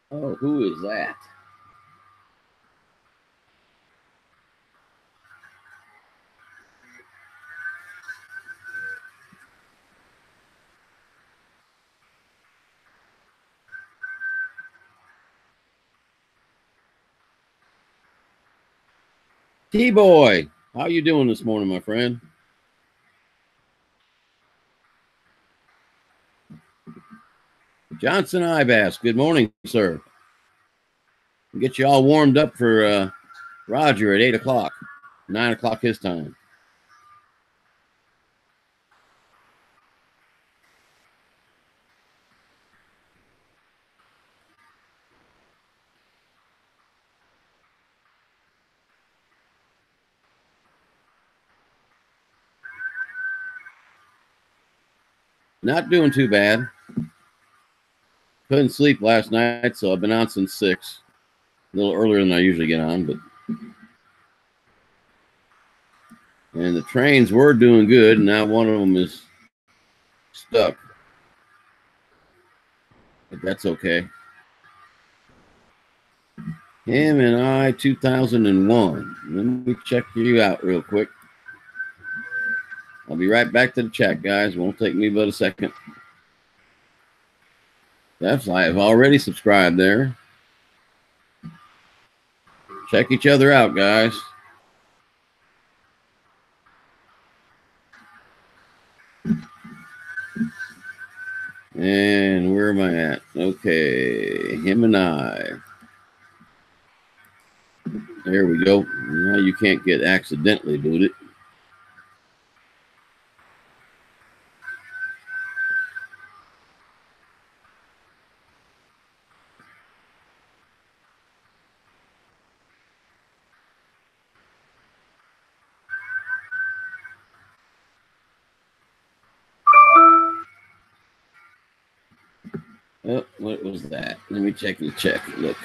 Oh, who is that? T-Boy, how you doing this morning, my friend? Johnson Ibass, good morning, sir. Get you all warmed up for Roger at 8 o'clock, 9 o'clock his time. Not doing too bad. Couldn't sleep last night, so I've been on since 6. A little earlier than I usually get on, but and the trains were doing good, and now one of them is stuck. But that's okay. Him and I, 2001. Let me check you out real quick. I'll be right back to the chat, guys. Won't take me but a second. That's I have already subscribed there. Check each other out, guys. And where am I at? Okay, him and I. There we go. Now you can't get accidentally booted. Oh, what was that? Let me check the check. Look.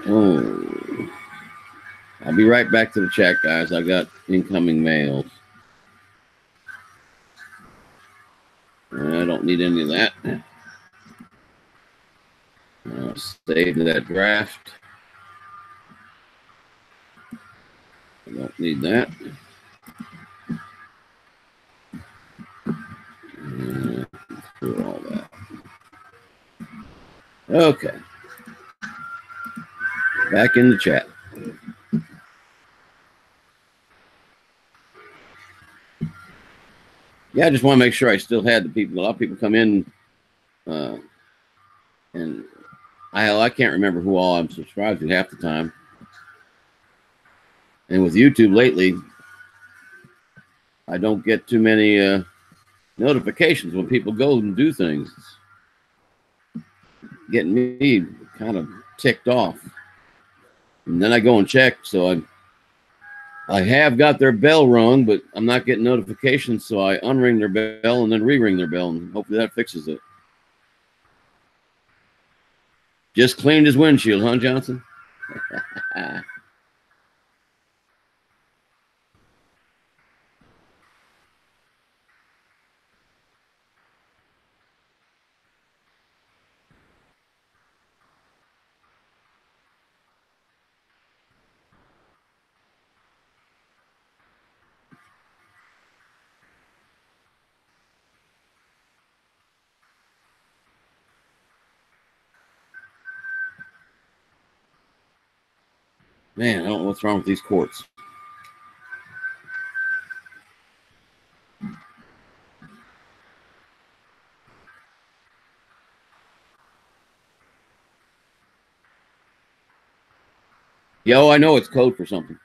Oh. I'll be right back to the chat, guys. I got incoming mails. I don't need any of that. I'll save that draft. I don't need that. Through all that. Okay. Back in the chat. Yeah, I just want to make sure I still had the people. A lot of people come in, and I can't remember who all I'm subscribed to half the time. And with YouTube lately, I don't get too many notifications when people go and do things. It's getting me kind of ticked off. And then I go and check, so I have got their bell rung, but I'm not getting notifications, so I unring their bell and then re-ring their bell, and hopefully that fixes it. Just cleaned his windshield, huh, Johnson? Man, I don't know what's wrong with these quartz. Yo, I know it's code for something.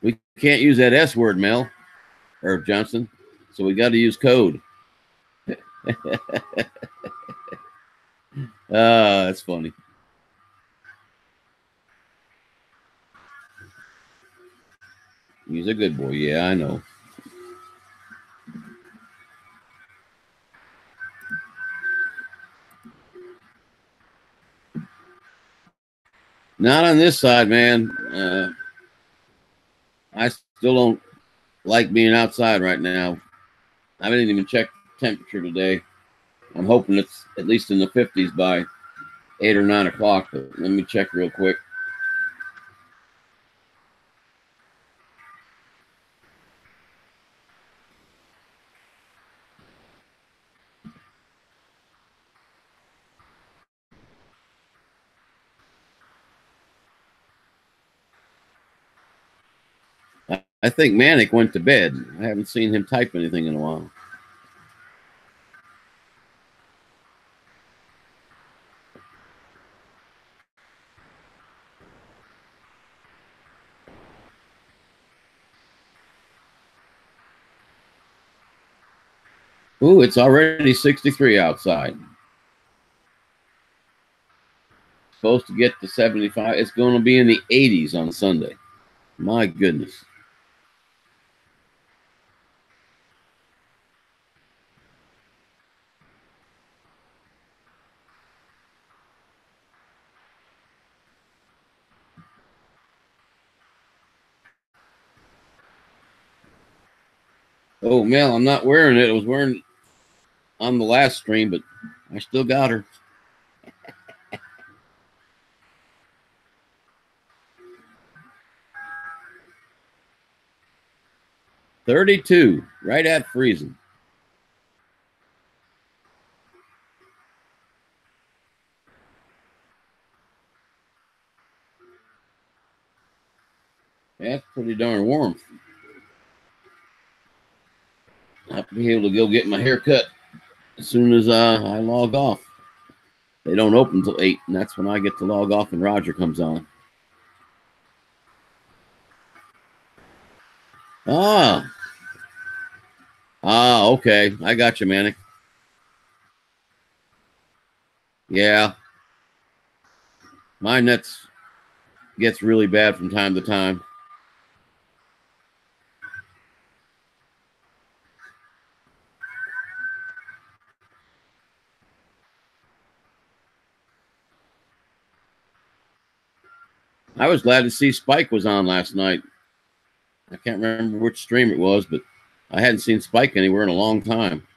We can't use that S word, Mel, or Johnson, so we got to use code. That's funny. He's a good boy. Yeah, I know. Not on this side, man. Still don't like being outside right now. I didn't even check the temperature today. I'm hoping it's at least in the 50s by 8 or 9 o'clock, but let me check real quick. I think Manic went to bed. I haven't seen him type anything in a while. Ooh, it's already 63 outside. Supposed to get to 75. It's going to be in the 80s on Sunday. My goodness. Oh, Mel, I'm not wearing it. I was wearing it on the last stream, but I still got her. $32, right at freezing. That's pretty darn warm. I have to be able to go get my hair cut as soon as I log off. They don't open until 8, and that's when I get to log off and Roger comes on. Ah. Ah, okay. I got you, Manic. Yeah. My nets gets really bad from time to time. I was glad to see Spike was on last night. I can't remember which stream it was, but I hadn't seen Spike anywhere in a long time.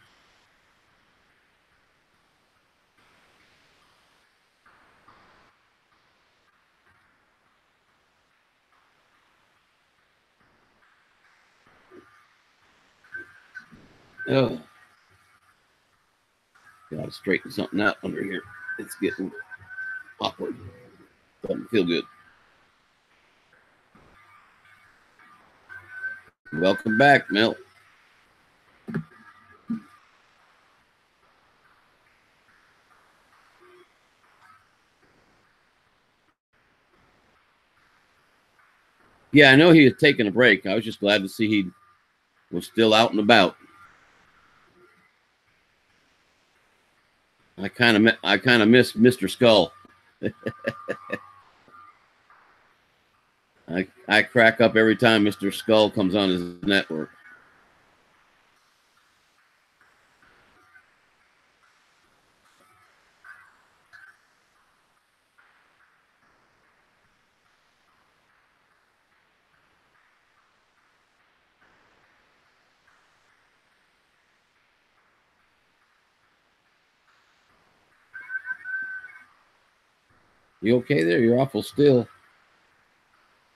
Oh, gotta straighten something out under here. It's getting awkward. Doesn't feel good. Welcome back, Mel. Yeah, I know he had taken a break. I was just glad to see he was still out and about. I kind of miss Mr. Skull. I crack up every time Mr. Skull comes on his network. You okay there? You're awful still.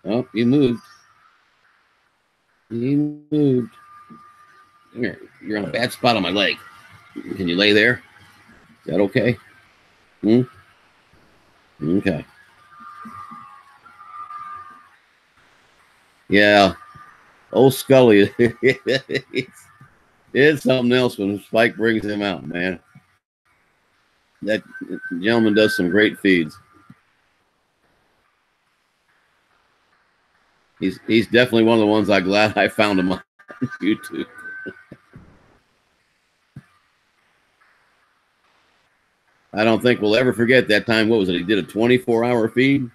Oh, you moved. You moved. You're on a bad spot on my leg. Can you lay there? Is that okay? Hmm? Okay. Yeah. Old Scully. It's something else when Spike brings him out, man. That gentleman does some great feeds. He's definitely one of the ones I'm glad I found him on YouTube. I don't think we'll ever forget that time. What was it? He did a 24-hour feed,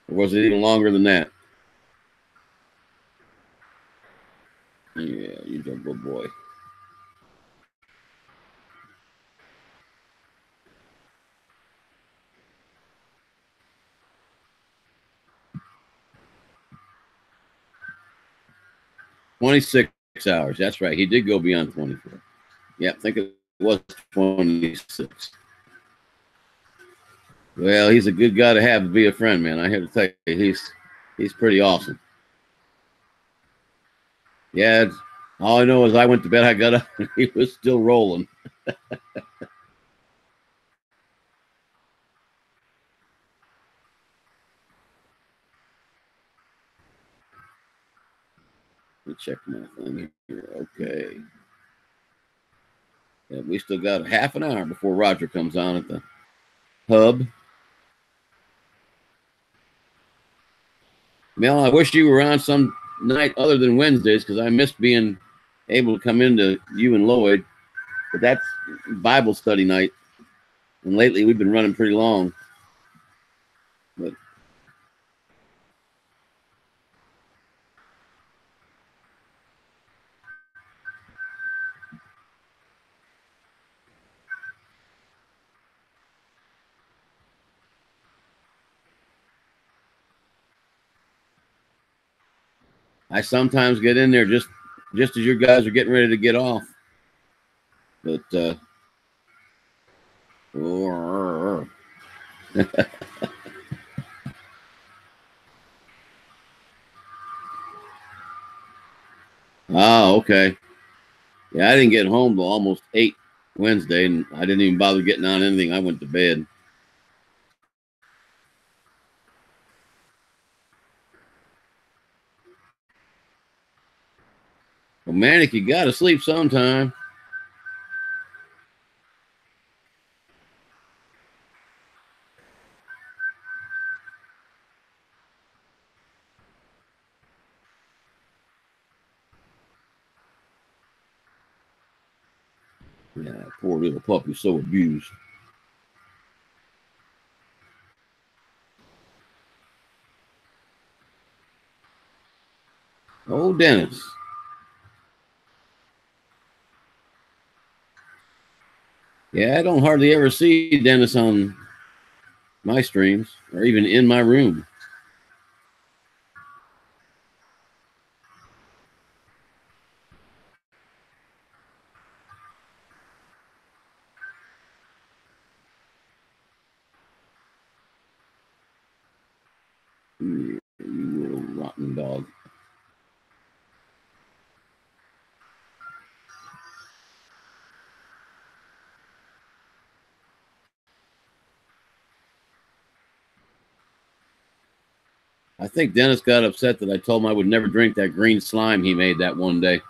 or was it even longer than that? Yeah, you're a good boy. 26 hours. That's right. He did go beyond 24. Yeah, I think it was 26. Well, he's a good guy to have to be a friend, man. I have to tell you, he's pretty awesome. Yeah, all I know is I went to bed, I got up, and he was still rolling. Let me check my thing here. Okay. Yeah, we still got a half an hour before Roger comes on at the hub. Mel, I wish you were on some night other than Wednesdays because I miss being able to come into you and Lloyd. But that's Bible study night. And lately we've been running pretty long. But I sometimes get in there just as you guys are getting ready to get off. But okay. Yeah, I didn't get home till almost 8 Wednesday, and I didn't even bother getting on anything. I went to bed. Well, Manic, you got to sleep sometime. Yeah, poor little puppy, so abused. Oh, Dennis. Yeah, I don't hardly ever see Dennis on my streams or even in my room. You little rotten dog. I think Dennis got upset that I told him I would never drink that green slime he made that one day.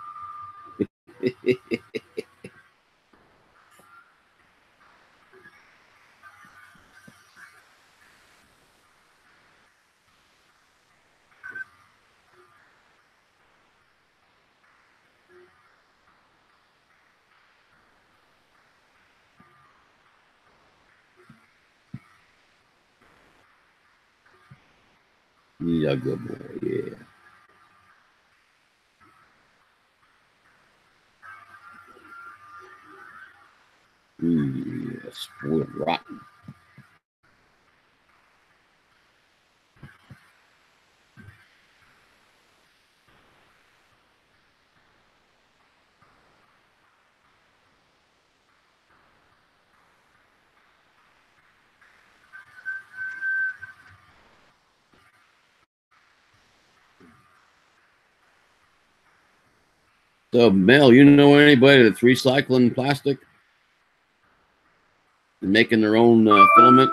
Yeah, good boy. Yeah. Ooh, yeah, spoiled rotten. So, Mel, you know anybody that's recycling plastic and making their own filament?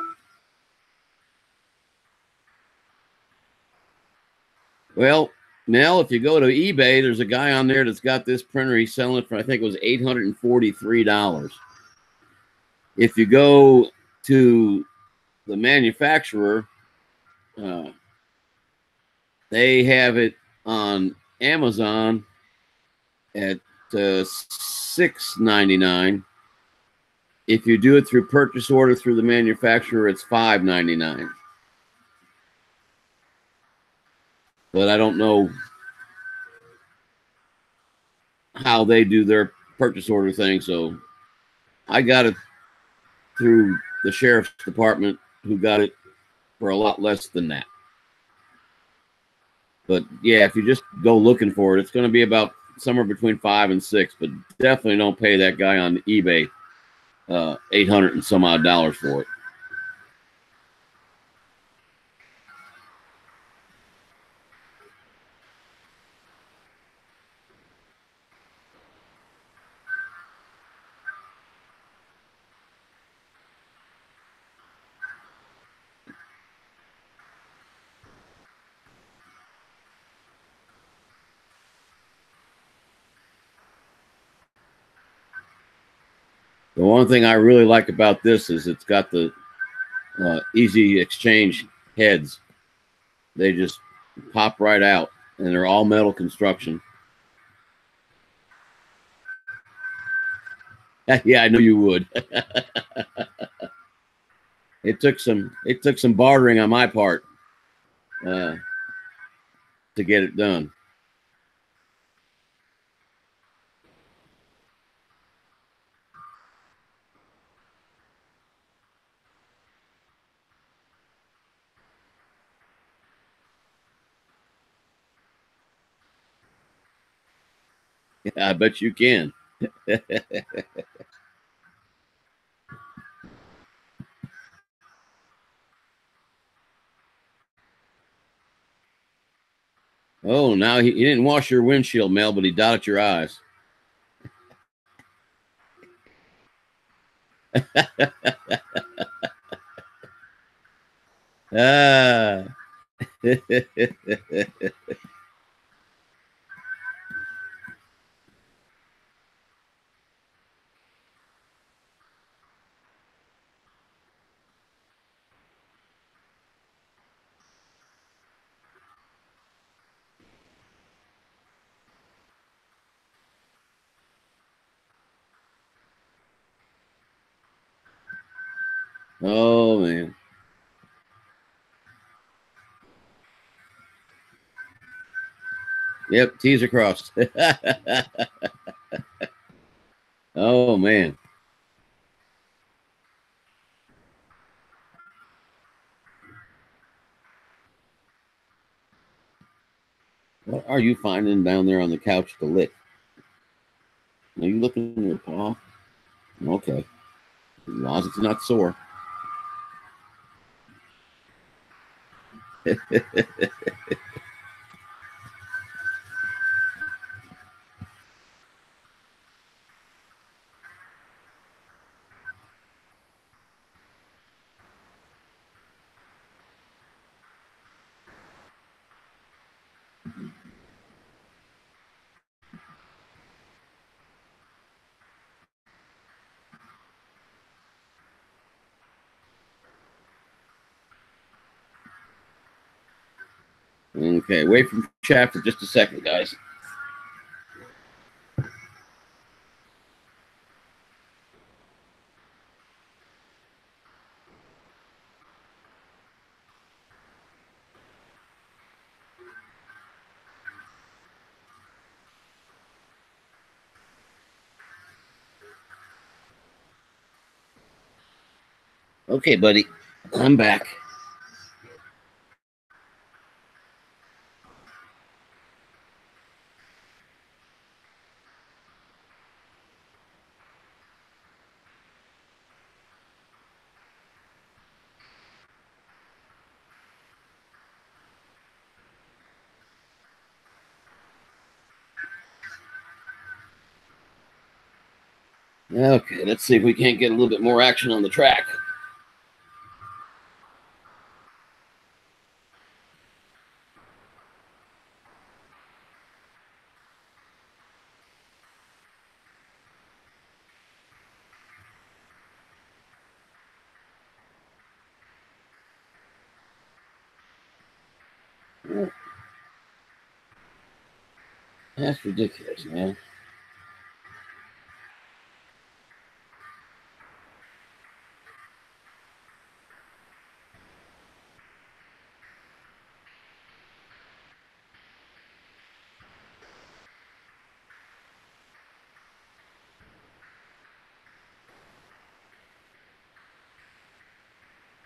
Well, Mel, if you go to eBay, there's a guy on there that's got this printer. He's selling it for, I think it was $843. If you go to the manufacturer, uh, they have it on Amazon at $6.99. If you do it through purchase order through the manufacturer, it's $5.99. But I don't know how they do their purchase order thing, so I got it through the sheriff's department, who got it for a lot less than that. But yeah, if you just go looking for it, it's going to be about somewhere between 5 and 6. But definitely don't pay that guy on eBay $800 and some odd dollars for it. The one thing I really like about this is it's got the easy exchange heads. They just pop right out, and they're all metal construction. Yeah, I knew you would. It took some bartering on my part uh, to get it done. Yeah, I bet you can. Oh, now he didn't wash your windshield, Mel, but he dotted your eyes. Ah. Oh man. Yep, T's are crossed. Oh man. What are you finding down there on the couch to lick? Are you looking at your paw? Okay. As long as it's not sore. Okay, wait from chat for just a second, guys. Okay, buddy. I'm back. Okay, let's see if we can't get a little bit more action on the track. That's ridiculous, man.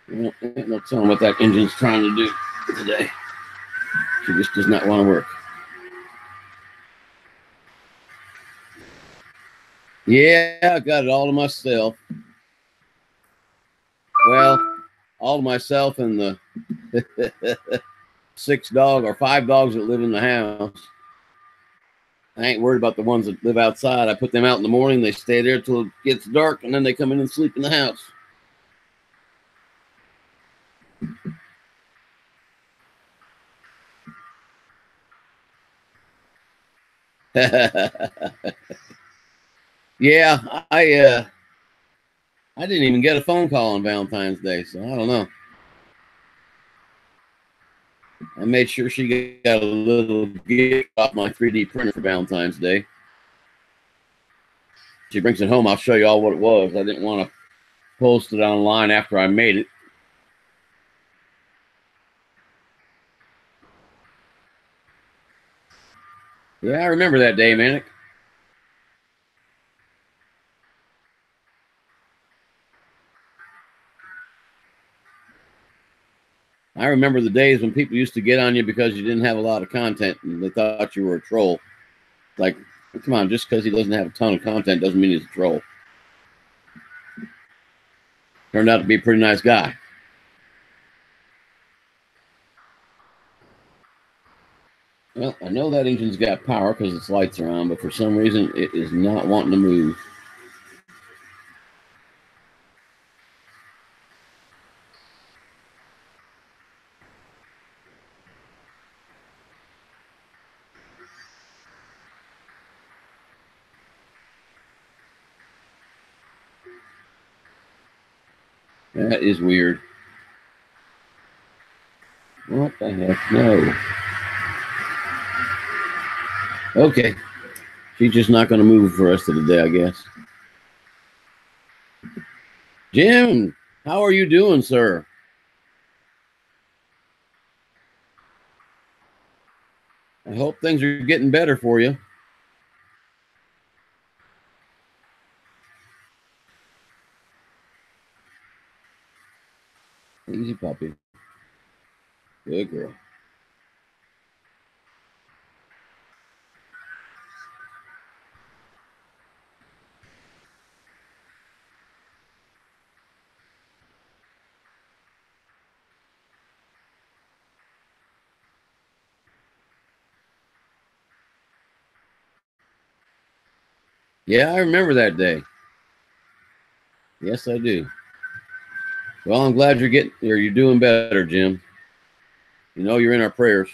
Ain't no telling what that engine's trying to do today. She just does not want to work. Yeah, I got it all to myself. Well, all to myself and the 5 dogs that live in the house. I ain't worried about the ones that live outside. I put them out in the morning. They stay there till it gets dark, and then they come in and sleep in the house. Yeah, I didn't even get a phone call on Valentine's Day, so I don't know. I made sure she got a little gift off my 3D printer for Valentine's Day. She brings it home. I'll show you all what it was. I didn't want to post it online after I made it. Yeah, I remember that day, Manic. I remember the days when people used to get on you because you didn't have a lot of content and they thought you were a troll. Like, come on, just because he doesn't have a ton of content doesn't mean he's a troll. Turned out to be a pretty nice guy. Well, I know that engine's got power because its lights are on, but for some reason it is not wanting to move. That is weird. What the heck? No. Okay. She's just not going to move for the rest of the day, I guess. Jim, how are you doing, sir? I hope things are getting better for you. Easy, puppy. Good girl. Yeah, I remember that day. Yes, I do. Well, I'm glad you're doing better, Jim. You know you're in our prayers.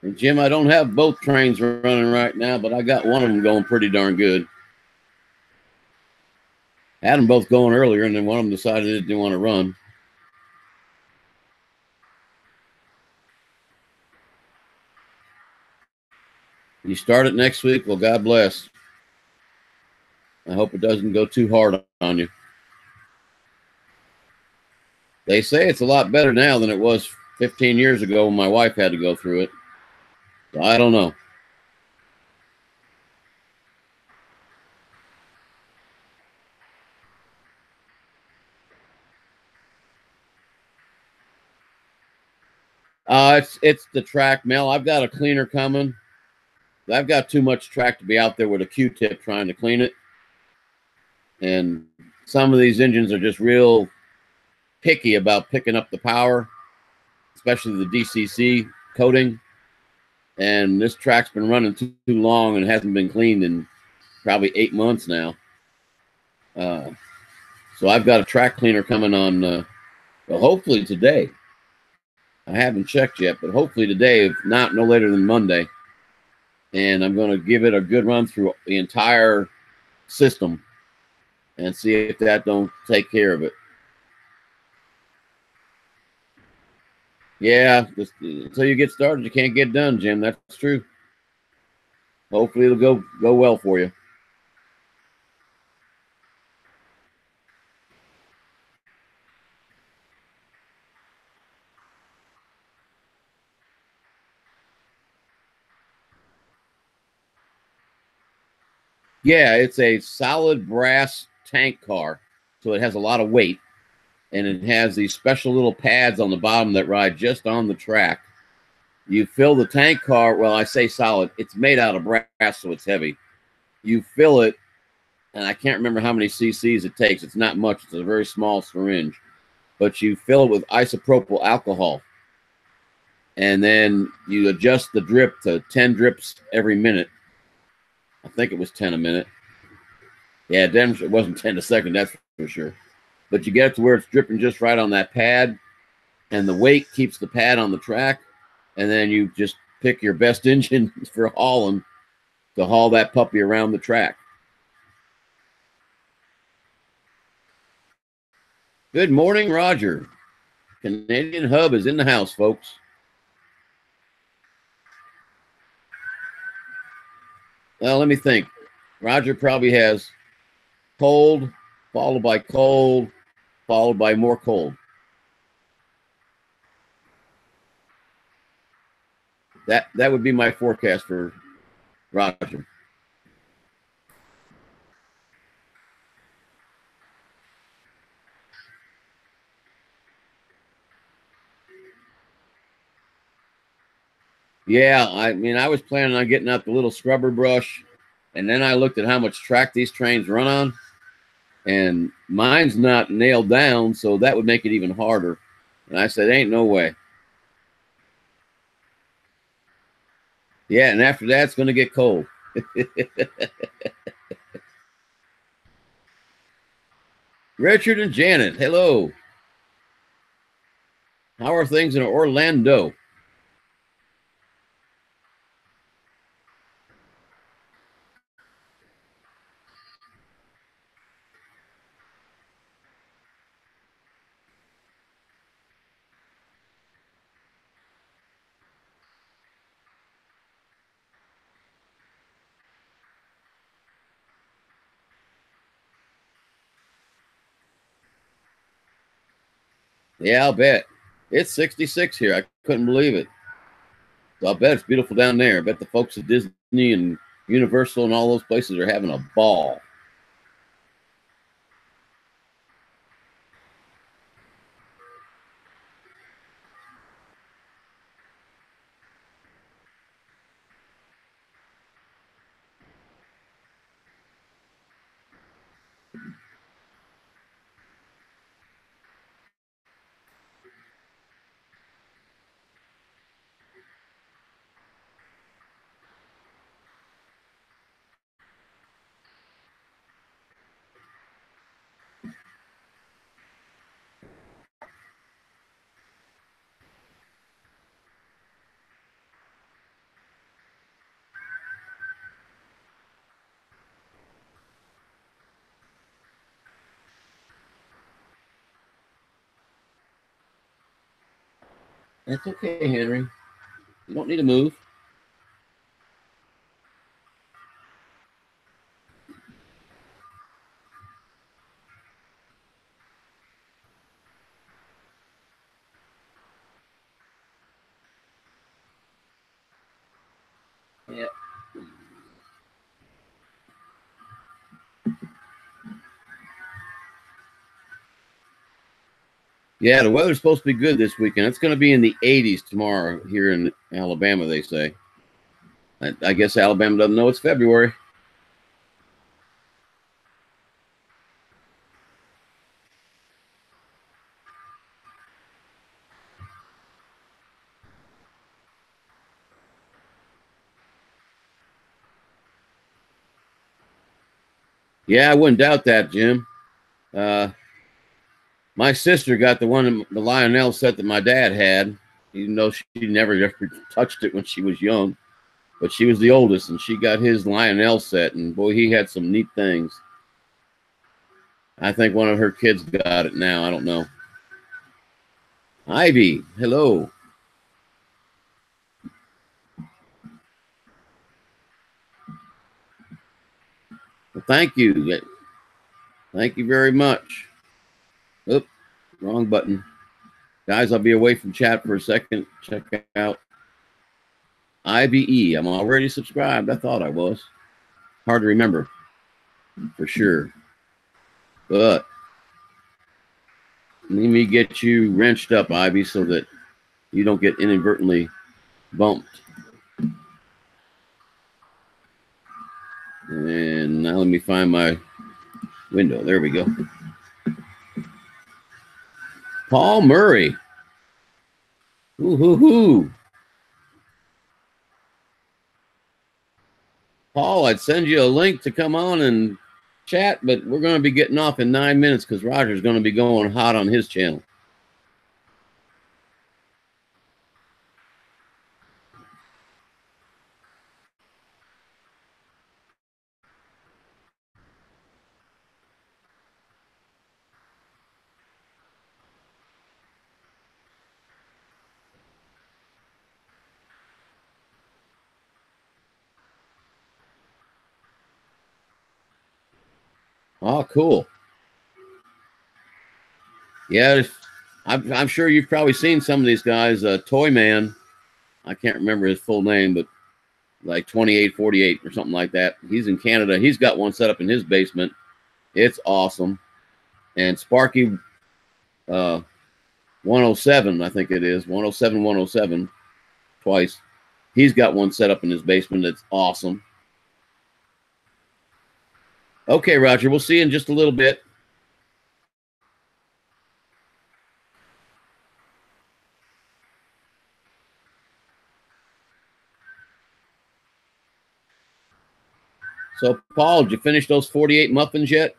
And Jim, I don't have both trains running right now, but I got one of them going pretty darn good. Had them both going earlier, and then one of them decided it didn't want to run. You start it next week. Well, God bless. I hope it doesn't go too hard on you. They say it's a lot better now than it was 15 years ago when my wife had to go through it. So I don't know. It's the track, Mel. I've got a cleaner coming. I've got too much track to be out there with a Q-tip trying to clean it. And some of these engines are just real picky about picking up the power, especially the DCC coating. And this track's been running too long and hasn't been cleaned in probably 8 months now. So I've got a track cleaner coming on, well, hopefully today. I haven't checked yet, but hopefully today, if not, no later than Monday. And I'm going to give it a good run through the entire system and see if that don't take care of it. Yeah, just, until you get started, you can't get done, Jim. That's true. Hopefully, it'll go well for you. Yeah, it's a solid brass tank car, so it has a lot of weight, and it has these special little pads on the bottom that ride just on the track. You fill the tank car. Well, I say solid. It's made out of brass, so it's heavy. You fill it, and I can't remember how many cc's it takes. It's not much. It's a very small syringe, but you fill it with isopropyl alcohol, and then you adjust the drip to 10 drips every minute. I think it was 10 a minute. Yeah, it wasn't 10 a second, that's for sure. But you get it to where it's dripping just right on that pad, and the weight keeps the pad on the track, and then you just pick your best engine for hauling to haul that puppy around the track. Good morning, Roger. Canadian Hub is in the house, folks. Well, let me think. Roger probably has cold, followed by cold, followed by more cold. That would be my forecast for Roger. Yeah, I mean, I was planning on getting out the little scrubber brush, and then I looked at how much track these trains run on, and mine's not nailed down, so that would make it even harder. And I said, ain't no way. Yeah, and after that, it's going to get cold. Richard and Janet, hello. How are things in Orlando? Yeah, I'll bet. It's 66 here. I couldn't believe it. So I'll bet it's beautiful down there. I bet the folks at Disney and Universal and all those places are having a ball. That's okay, Henry. You don't need to move. Yeah. Yeah, the weather's supposed to be good this weekend. It's going to be in the 80s tomorrow here in Alabama, they say. I guess Alabama doesn't know it's February. Yeah, I wouldn't doubt that, Jim. Uh, my sister got the Lionel set that my dad had, even though she never ever touched it when she was young. But she was the oldest, and she got his Lionel set, and boy, he had some neat things. I think one of her kids got it now. I don't know. Ivy, hello. thank you. Thank you very much. Oop, wrong button. Guys, I'll be away from chat for a second. Check out IBE. I'm already subscribed. I thought I was. Hard to remember for sure. But let me get you wrenched up, Ivy, so that you don't get inadvertently bumped. And now let me find my window. There we go. Paul Murray. Ooh, hoo, hoo. Paul, I'd send you a link to come on and chat, but we're going to be getting off in 9 minutes because Roger's going to be going hot on his channel. Oh, cool. Yeah, I'm sure you've probably seen some of these guys. Toy Man, I can't remember his full name, but like 2848 or something like that. He's in Canada. He's got one set up in his basement. It's awesome. And Sparky 107, I think it is, 107, 107, twice. He's got one set up in his basement. That's awesome. Okay, Roger, we'll see you in just a little bit. So, Paul, did you finish those 48 muffins yet?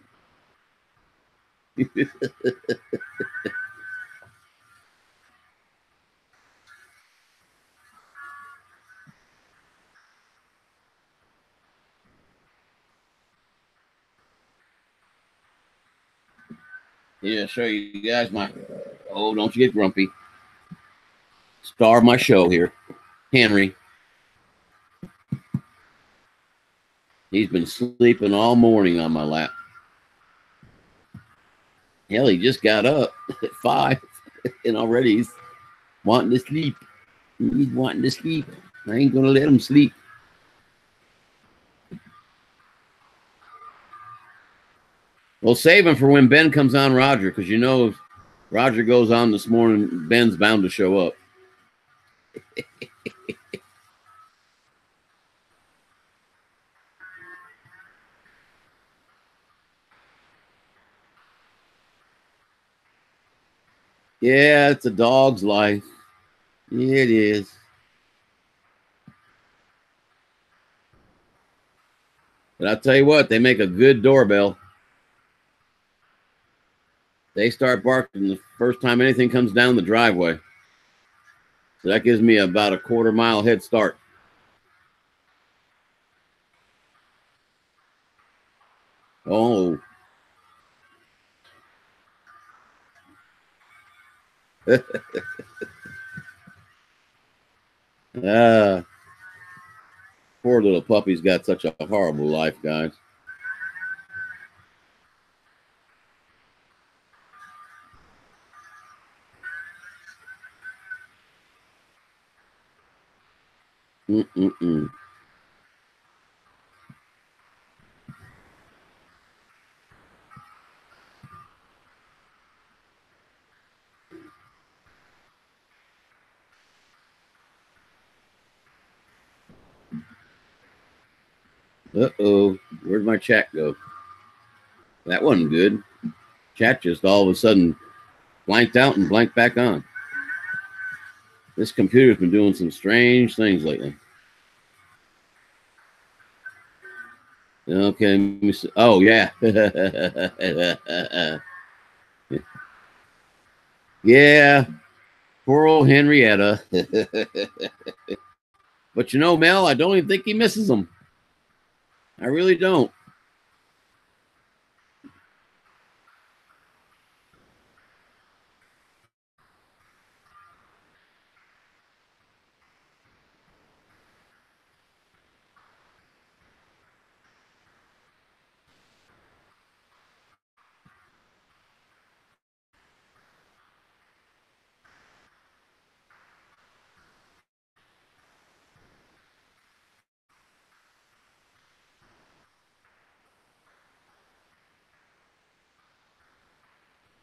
Yeah, show you guys my, oh, don't you get grumpy. Star of my show here, Henry. He's been sleeping all morning on my lap. Hell, he just got up at 5 and already he's wanting to sleep. He's wanting to sleep. I ain't going to let him sleep. Well, save him for when Ben comes on Roger, because you know if Roger goes on this morning, Ben's bound to show up. Yeah, it's a dog's life. Yeah, it is. But I'll tell you what, they make a good doorbell. They start barking the first time anything comes down the driveway. So that gives me about a quarter-mile head start. Oh. Poor little puppy's got such a horrible life, guys. Mm-mm-mm. Uh-oh. Where'd my chat go? That wasn't good. Chat just all of a sudden blanked out and blanked back on. This computer's been doing some strange things lately. Okay, let me see. Oh, yeah. Yeah, poor old Henrietta. But you know, Mel, I don't even think he misses them. I really don't.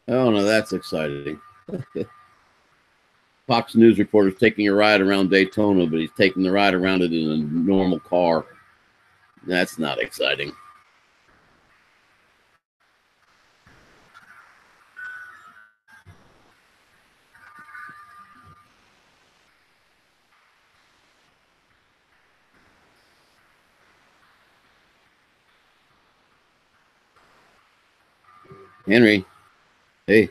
Oh, no, that's exciting. Fox News reporter's taking a ride around Daytona, but he's taking the ride around it in a normal car. That's not exciting. Henry, hey,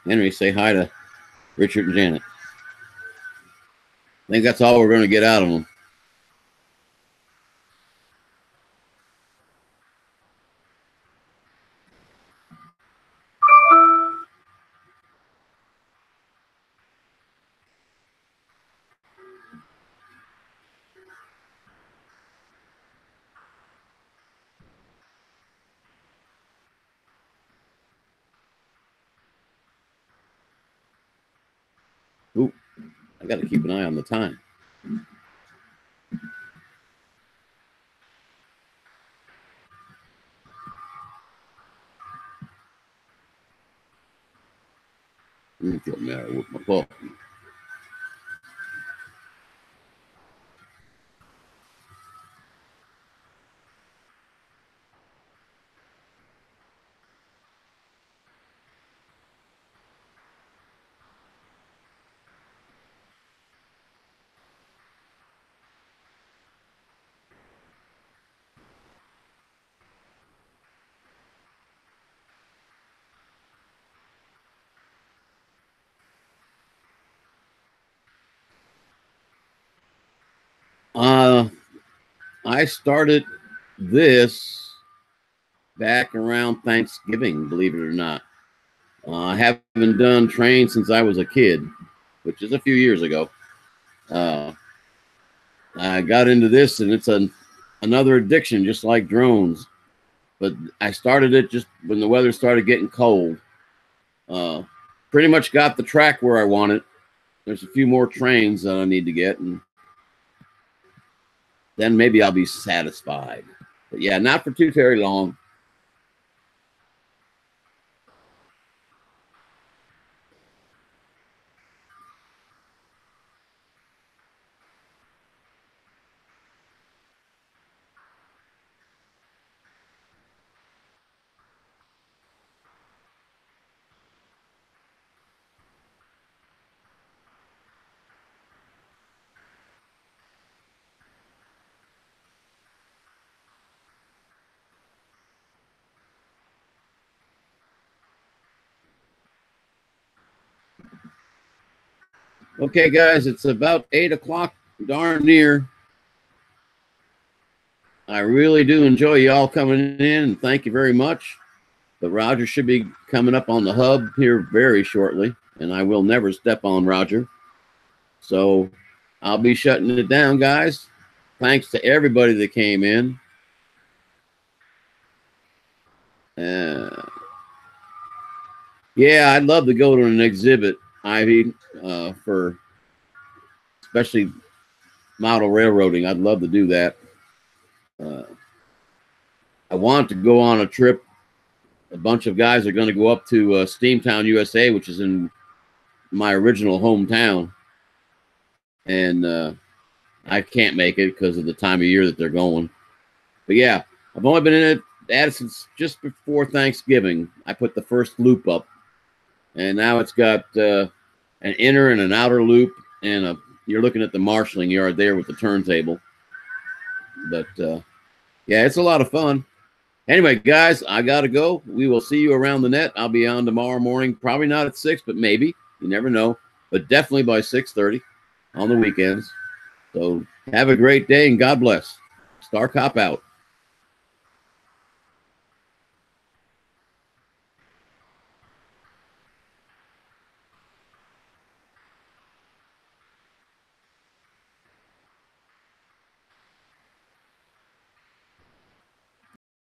Henry, say hi to Richard and Janet. I think that's all we're going to get out of them. Ooh, I got to keep an eye on the time. It don't matter with my fault. I started this back around Thanksgiving, believe it or not. I haven't done train since I was a kid, which is a few years ago. I got into this, and it's another addiction, just like drones. But I started it just when the weather started getting cold. Pretty much got the track where I want it. There's a few more trains that I need to get, and then maybe I'll be satisfied. But yeah, not for too very long. Okay, guys, it's about 8 o'clock, darn near. I really do enjoy y'all coming in, and thank you very much. But Roger should be coming up on the hub here very shortly, and I will never step on Roger. So I'll be shutting it down, guys. Thanks to everybody that came in. Yeah, I'd love to go to an exhibit, Ivy, for especially model railroading. I'd love to do that. I want to go on a trip. A bunch of guys are going to go up to Steamtown, USA, which is in my original hometown. And I can't make it because of the time of year that they're going. But yeah, I've only been in it since just before Thanksgiving. I put the first loop up, and now it's got an inner and an outer loop, and you're looking at the marshalling yard there with the turntable. But yeah, it's a lot of fun. Anyway, guys, I got to go. We will see you around the net. I'll be on tomorrow morning. Probably not at 6, but maybe. You never know. But definitely by 6:30 on the weekends. So have a great day, and God bless. StarCop out.